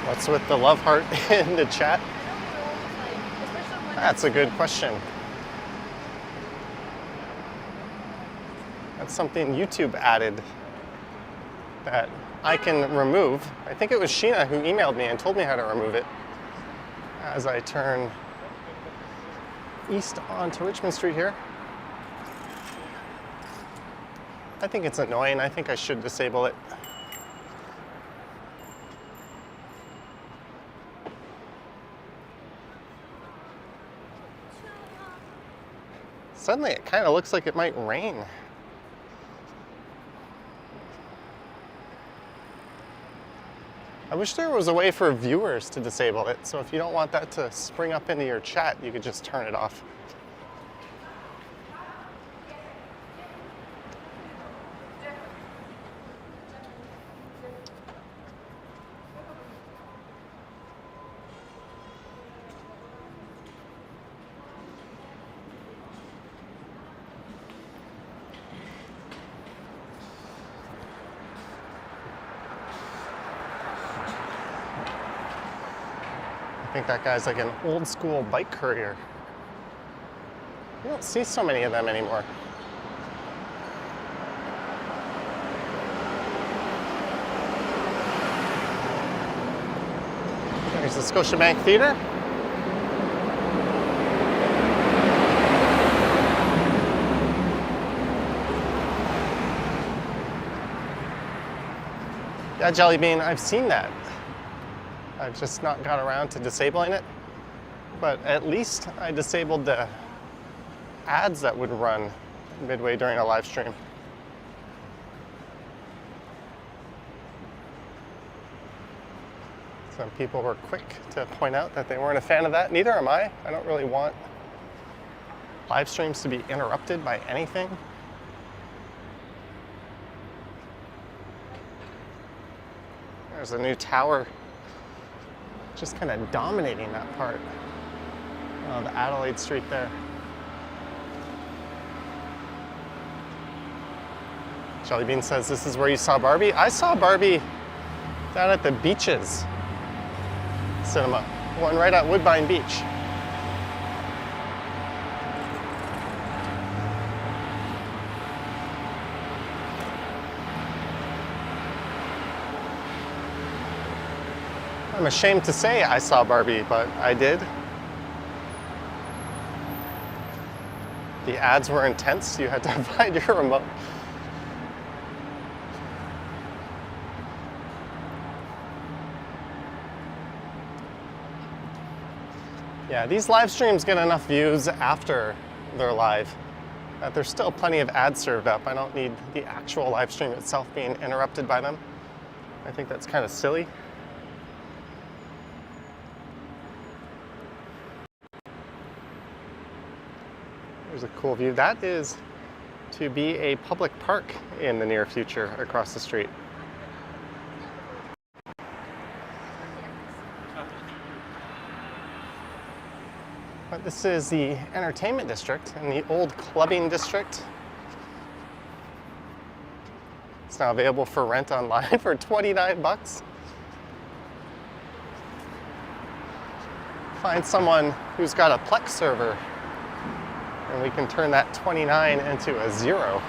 A: What's with the love heart in the chat?
B: Especially when
A: That's a good question. That's something YouTube added that I can remove. I think it was Sheena who emailed me and told me how to remove it as I turn east onto Richmond Street here. I think it's annoying. I think I should disable it. Suddenly it kind of looks like it might rain. I wish there was a way for viewers to disable it, so if you don't want that to spring up into your chat, you could just turn it off. I think that guy's like an old school bike courier. You don't see so many of them anymore. There's the Scotiabank Theatre. Yeah, Jelly Bean, I've seen that. I've just not got around to disabling it, but at least I disabled the ads that would run midway during a live stream. Some people were quick to point out that they weren't a fan of that. Neither am I. I don't really want live streams to be interrupted by anything. There's a new tower just kind of dominating that part of Adelaide Street there. Jelly Bean says, this is where you saw Barbie? I saw Barbie down at the Beaches Cinema, one right at Woodbine Beach. I'm ashamed to say I saw Barbie, but I did. The ads were intense. You had to find your remote. Yeah, these live streams get enough views after they're live that there's still plenty of ads served up. I don't need the actual live stream itself being interrupted by them. I think that's kind of silly. There's a cool view. That is to be a public park in the near future across the street. But this is the entertainment district and the old clubbing district. It's now available for rent online for 29 bucks. Find someone who's got a Plex server and we can turn that 29 into a 0.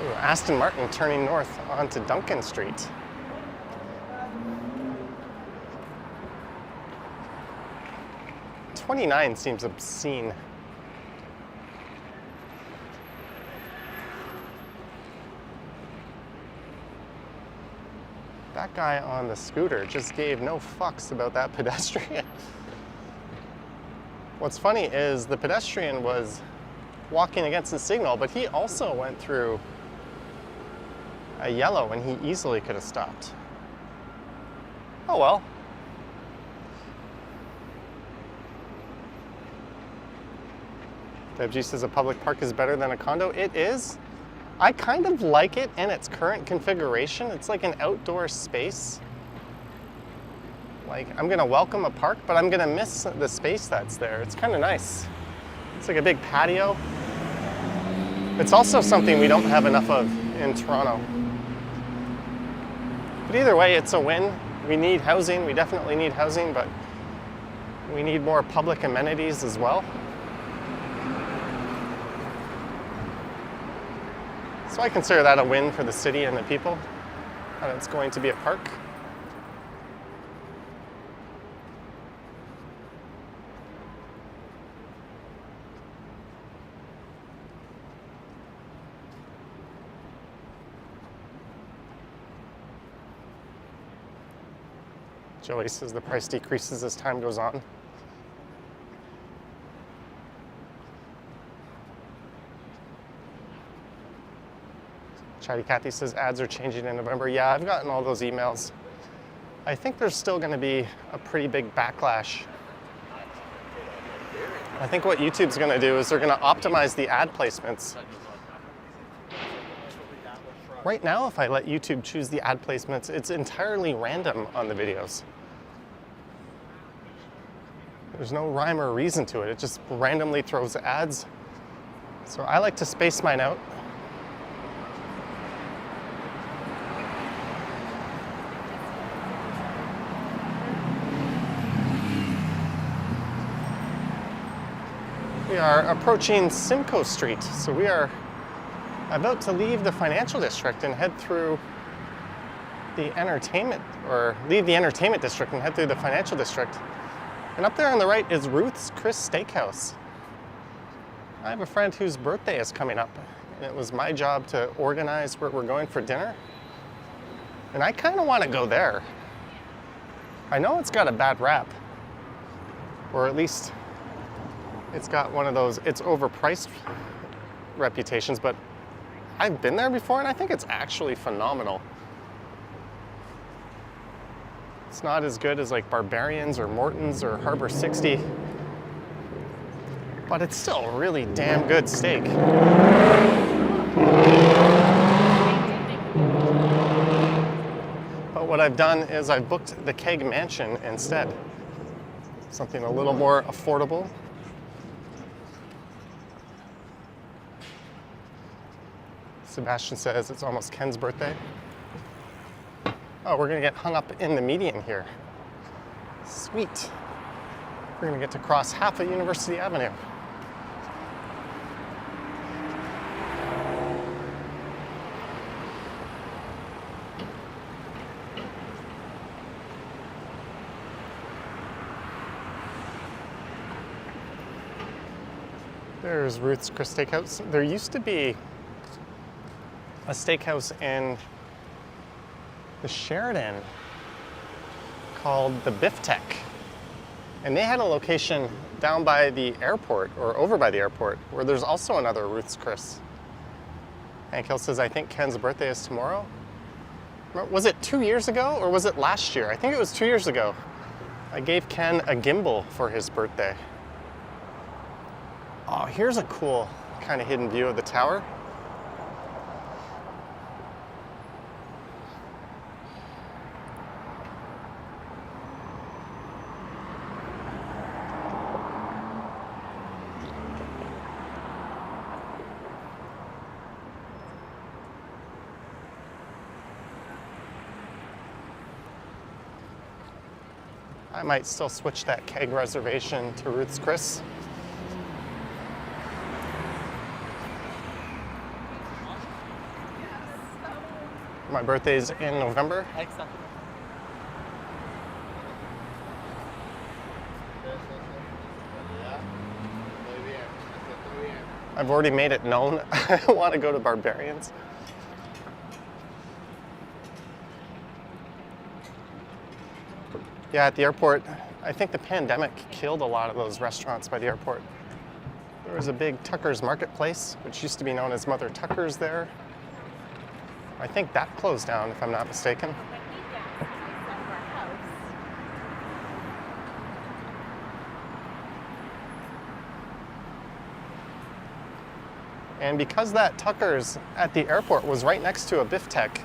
A: Ooh, Aston Martin turning north onto Duncan Street. $29 seems obscene. That guy on the scooter just gave no fucks about that pedestrian. What's funny is the pedestrian was walking against the signal, but he also went through a yellow and he easily could have stopped. Oh well. Deb G says a public park is better than a condo. It is. I kind of like it in its current configuration. It's like an outdoor space. Like, I'm gonna welcome a park, but I'm gonna miss the space that's there. It's kind of nice. It's like a big patio. It's also something we don't have enough of in Toronto. But either way, it's a win. We need housing. We definitely need housing, but we need more public amenities as well. So I consider that a win for the city and the people, that it's going to be a park. Joey says the price decreases as time goes on. Chatty Cathy says ads are changing in November. Yeah, I've gotten all those emails. I think there's still going to be a pretty big backlash. I think what YouTube's going to do is they're going to optimize the ad placements. Right now, if I let YouTube choose the ad placements, it's entirely random on the videos. There's no rhyme or reason to it. It just randomly throws ads. So I like to space mine out. We are approaching Simcoe Street, so we are about to leave the financial district and head through the entertainment, or leave the entertainment district and head through the financial district. And up there on the right is Ruth's Chris Steakhouse. I have a friend whose birthday is coming up, and it was my job to organize where we're going for dinner. And I kind of want to go there. I know it's got a bad rap, or at least it's got one of those it's overpriced reputations, but I've been there before and I think it's actually phenomenal. It's not as good as like Barbarians or Morton's or Harbor 60, but it's still a really damn good steak. But what I've done is I've booked the Keg Mansion instead. Something a little more affordable. Sebastian says it's almost Ken's birthday. Oh, we're gonna get hung up in the median here. Sweet. We're gonna get to cross half of University Avenue. There's Ruth's Chris Steakhouse. There used to be a steakhouse in the Sheridan called the Biff Tech. And they had a location down by the airport, or over by the airport, where there's also another Ruth's Chris. Hank Hill says, I think Ken's birthday is tomorrow. Was it 2 years ago, or was it last year? I think it was 2 years ago. I gave Ken a gimbal for his birthday. Oh, here's a cool kind of hidden view of the tower. I might still switch that Keg reservation to Ruth's Chris. My birthday's in November. I've already made it known. I want to go to Barbarians. Yeah, at the airport, I think the pandemic killed a lot of those restaurants by the airport. There was a big Tucker's Marketplace, which used to be known as Mother Tucker's there. I think that closed down, if I'm not mistaken. And because that Tucker's at the airport was right next to a Biff Tech,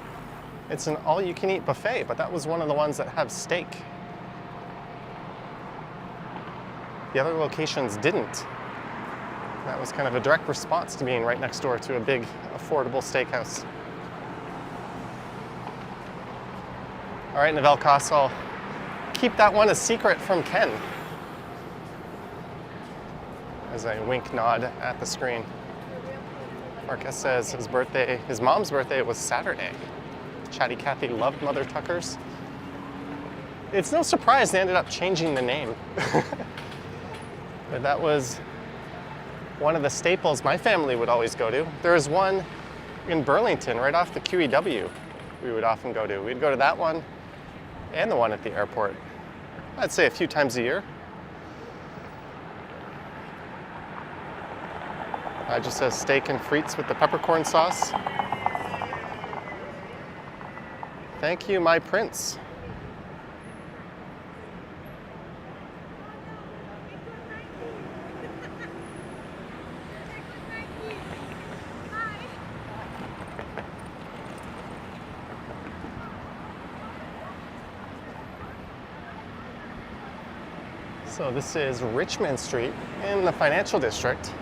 A: it's an all-you-can-eat buffet, but that was one of the ones that have steak. The other locations didn't. That was kind of a direct response to being right next door to a big, affordable steakhouse. All right, Novelcos, I'll keep that one a secret from Ken. As I wink nod at the screen. Marcus says his mom's birthday was Saturday. Chatty Cathy loved Mother Tuckers. It's no surprise they ended up changing the name. But that was one of the staples my family would always go to. There was one in Burlington, right off the QEW, we would often go to. We'd go to that one and the one at the airport. I'd say a few times a year. I just says steak and frites with the peppercorn sauce. Thank you, my prince. So this is Richmond Street in the financial district.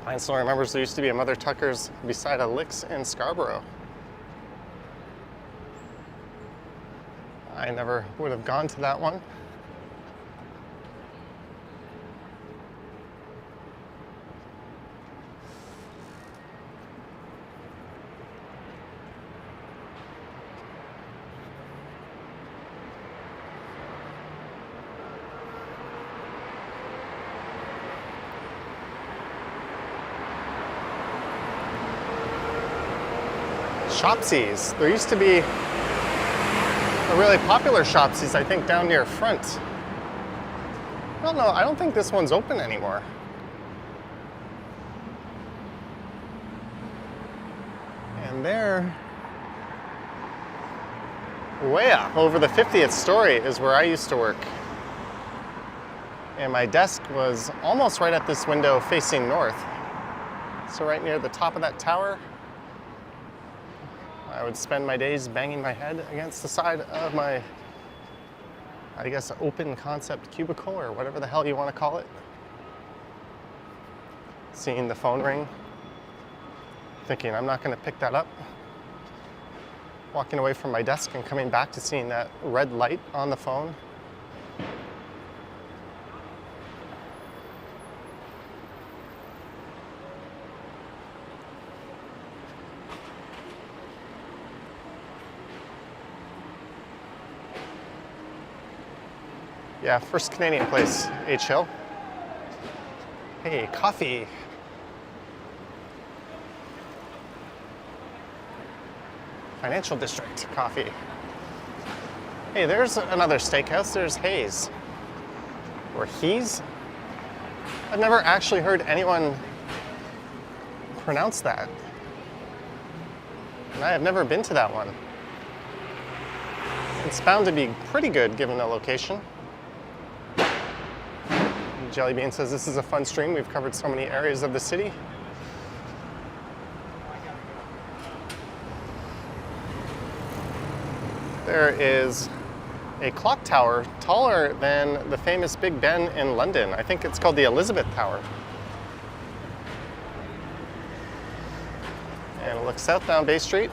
A: Pine still remembers there used to be a Mother Tucker's beside a Licks in Scarborough. I never would have gone to that one. Shopsies. There used to be a really popular Shopsies, I think, down near Front. I don't know, I don't think this one's open anymore. And there, way up over the 50th story is where I used to work. And my desk was almost right at this window facing north. So right near the top of that tower, I would spend my days banging my head against the side of my, I guess, open concept cubicle or whatever the hell you want to call it. Seeing the phone ring, thinking I'm not going to pick that up. Walking away from my desk and coming back to seeing that red light on the phone. Yeah, first Canadian place, H Hill. Hey, coffee. Financial District coffee. Hey, there's another steakhouse. There's Hayes. Or Hees? I've never actually heard anyone pronounce that. And I have never been to that one. It's bound to be pretty good given the location. Jellybean says this is a fun stream. We've covered so many areas of the city. There is a clock tower taller than the famous Big Ben in London. I think it's called the Elizabeth Tower. And it looks south down Bay Street.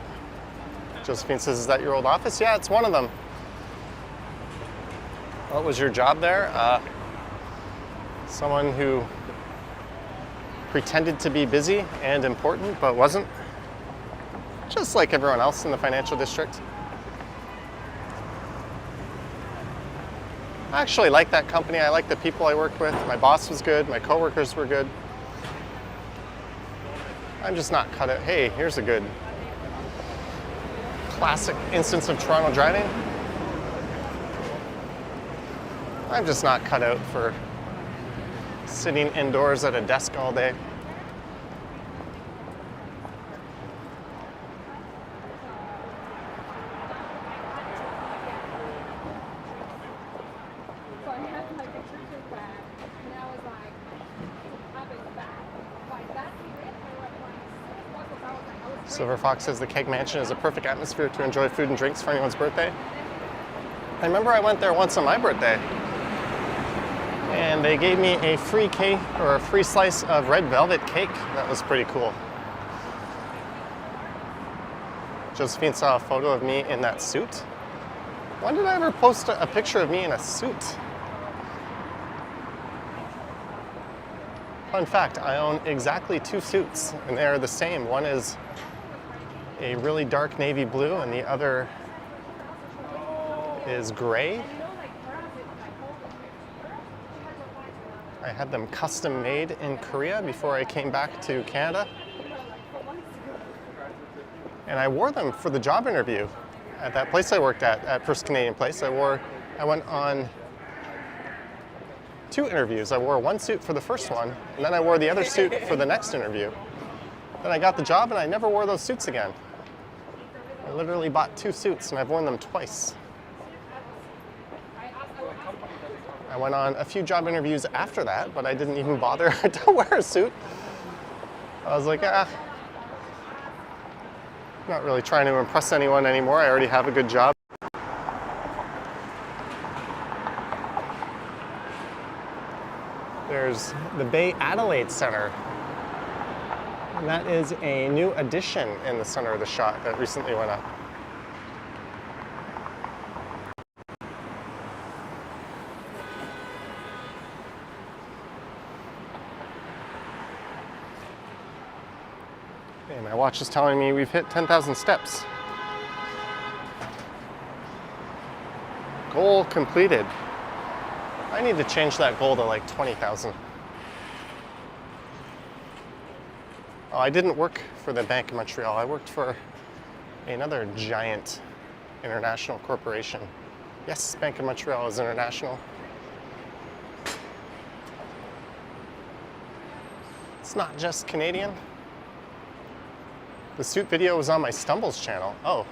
A: Josephine says, is that your old office? Yeah, it's one of them. What was your job there? Someone who pretended to be busy and important, but wasn't. Just like everyone else in the financial district. I actually like that company. I like the people I worked with. My boss was good. My coworkers were good. I'm just not cut out. Hey, here's a good classic instance of Toronto driving. I'm just not cut out for sitting indoors at a desk all day.
B: So I had my picture took back, and I was like, I've been back. Like, that's it. I was
A: Silver Fox says the Keg Mansion is a perfect atmosphere to enjoy food and drinks for anyone's birthday. I remember I went there once on my birthday, and they gave me a free cake or a free slice of red velvet cake. That was pretty cool. Josephine saw a photo of me in that suit. When did I ever post a picture of me in a suit? Fun fact, I own exactly 2 suits, and they are the same. One is a really dark navy blue, and the other is gray. I had them custom made in Korea before I came back to Canada. And I wore them for the job interview at that place I worked at First Canadian Place. I went on 2 interviews. I wore one suit for the first one, and then I wore the other suit for the next interview. Then I got the job and I never wore those suits again. I literally bought 2 suits and I've worn them twice. I went on a few job interviews after that, but I didn't even bother to wear a suit. I was like, not really trying to impress anyone anymore. I already have a good job. There's the Bay Adelaide Center. And that is a new addition in the center of the shot that recently went up. Okay, my watch is telling me we've hit 10,000 steps. Goal completed. I need to change that goal to like 20,000. Oh, I didn't work for the Bank of Montreal. I worked for another giant international corporation. Yes, Bank of Montreal is international. It's not just Canadian. The suit video was on my Stumbles channel. Oh.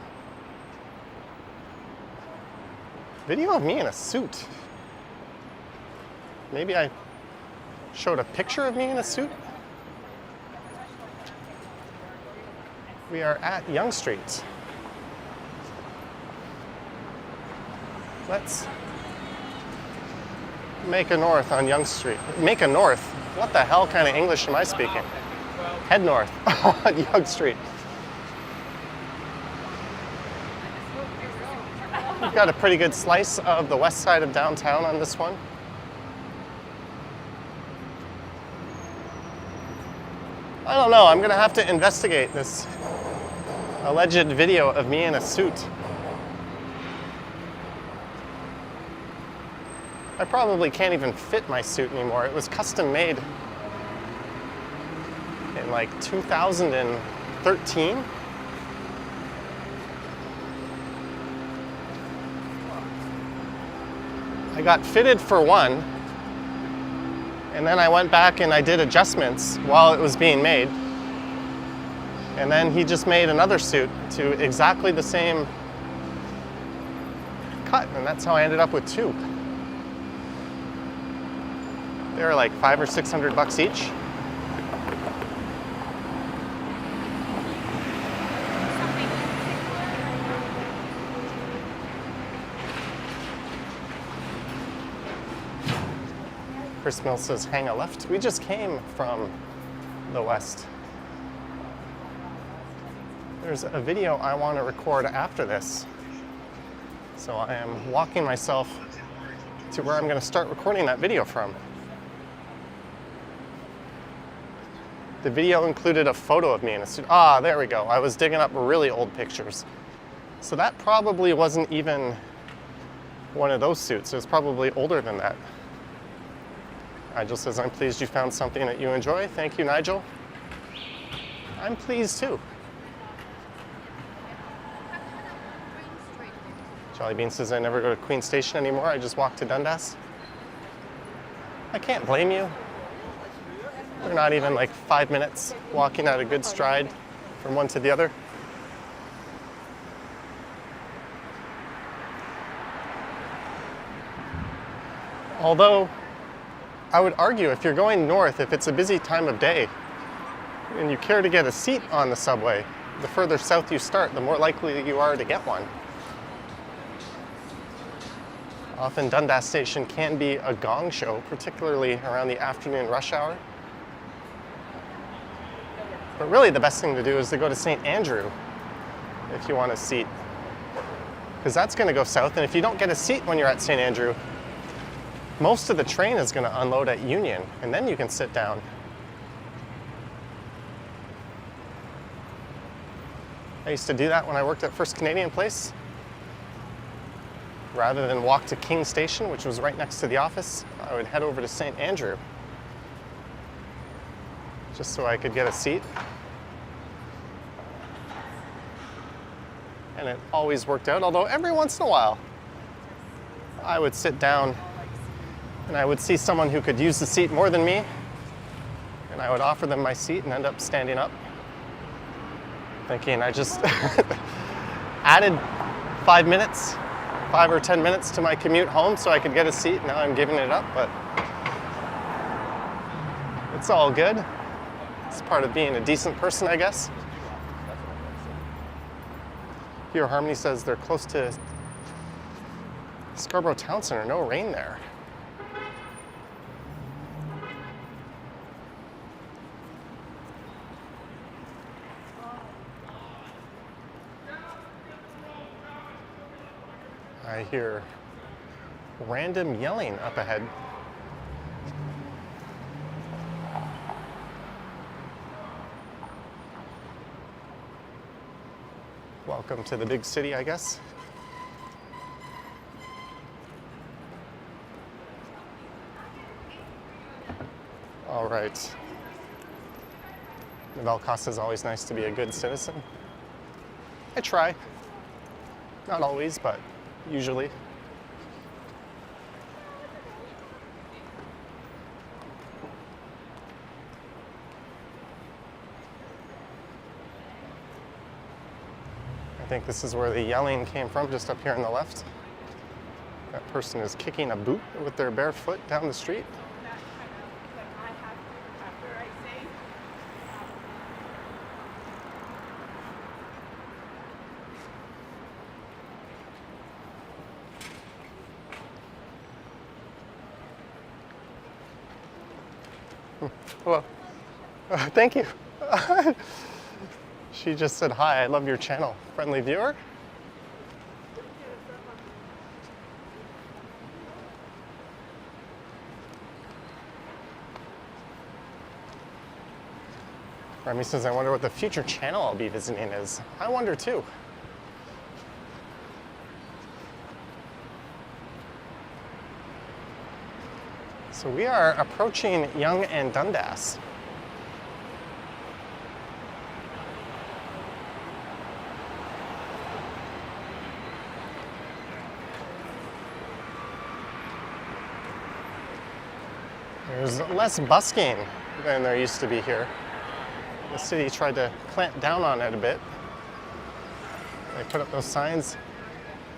A: Video of me in a suit. Maybe I showed a picture of me in a suit? We are at Yonge Street. Let's make a north on Yonge Street. Make a north? What the hell kind of English am I speaking? Head north on Yonge Street. We've got a pretty good slice of the west side of downtown on this one. I don't know, I'm gonna have to investigate this alleged video of me in a suit. I probably can't even fit my suit anymore. It was custom made in like 2013. I got fitted for one, and then I went back and I did adjustments while it was being made. And then he just made another suit to exactly the same cut, and that's how I ended up with 2. They were like $500 or $600 each. Chris Mill says, hang a left. We just came from the west. There's a video I want to record after this. So I am walking myself to where I'm going to start recording that video from. The video included a photo of me in a suit. Ah, there we go. I was digging up really old pictures. So that probably wasn't even one of those suits. It was probably older than that. Nigel says, I'm pleased you found something that you enjoy. Thank you, Nigel. I'm pleased too. Jolly Bean says, I never go to Queen Station anymore. I just walk to Dundas. I can't blame you. They're not even like 5 minutes walking at a good stride from one to the other. Although, I would argue if you're going north, if it's a busy time of day, and you care to get a seat on the subway, the further south you start, the more likely you are to get one. Often Dundas Station can be a gong show, particularly around the afternoon rush hour. But really the best thing to do is to go to St. Andrew if you want a seat, because that's going to go south, and if you don't get a seat when you're at St. Andrew, most of the train is going to unload at Union, and then you can sit down. I used to do that when I worked at First Canadian Place. Rather than walk to King Station, which was right next to the office, I would head over to St. Andrew just so I could get a seat. And it always worked out, although every once in a while I would sit down and I would see someone who could use the seat more than me, and I would offer them my seat and end up standing up, thinking I just added 5 minutes, 5 or 10 minutes to my commute home so I could get a seat. Now I'm giving it up, but it's all good. It's part of being a decent person, I guess. Here, Harmony says they're close to Scarborough Town Center. No rain there. I hear random yelling up ahead. Welcome to the big city, I guess. All right. Novel Costa is always nice to be a good citizen. I try. Not always, but usually. I think this is where the yelling came from, just up here on the left. That person is kicking a boot with their bare foot down the street. Hello. Thank you. She just said, hi, I love your channel. Friendly viewer. Remy says, I wonder what the future channel I'll be visiting is. I wonder too. So we are approaching Yonge and Dundas. There's less busking than there used to be here. The city tried to clamp down on it a bit. They put up those signs,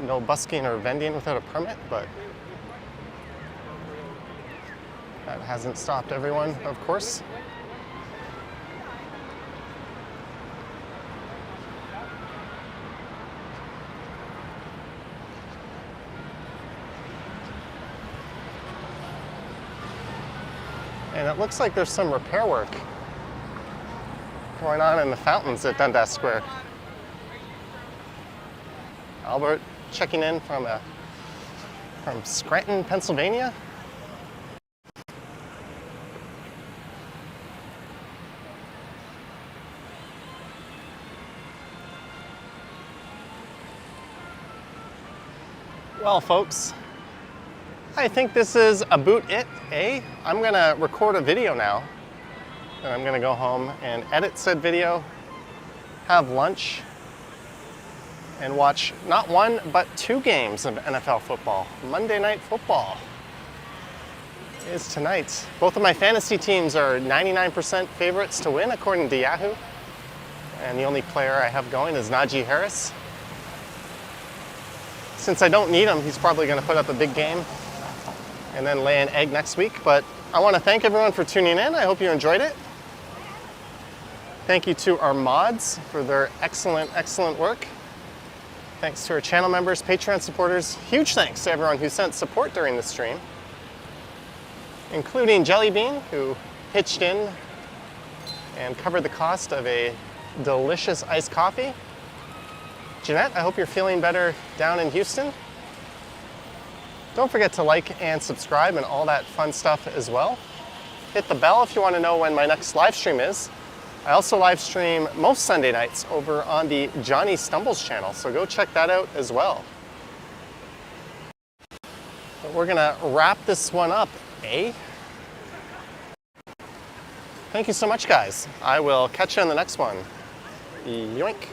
A: no busking or vending without a permit, but that hasn't stopped everyone, of course. And it looks like there's some repair work going on in the fountains at Dundas Square. Albert checking in from Scranton, Pennsylvania. Well, folks, I think this is about it, eh? I'm gonna record a video now, and I'm gonna go home and edit said video, have lunch, and watch not one, but 2 games of NFL football. Monday Night Football is tonight. Both of my fantasy teams are 99% favorites to win, according to Yahoo. And the only player I have going is Najee Harris. Since I don't need him, he's probably gonna put up a big game and then lay an egg next week. But I wanna thank everyone for tuning in. I hope you enjoyed it. Thank you to our mods for their excellent, excellent work. Thanks to our channel members, Patreon supporters. Huge thanks to everyone who sent support during the stream, including Jellybean, who pitched in and covered the cost of a delicious iced coffee. Jeanette, I hope you're feeling better down in Houston. Don't forget to like and subscribe and all that fun stuff as well. Hit the bell if you want to know when my next live stream is. I also live stream most Sunday nights over on the Johnny Stumbles channel, so go check that out as well. But we're gonna wrap this one up, eh? Thank you so much, guys. I will catch you on the next one. Yoink.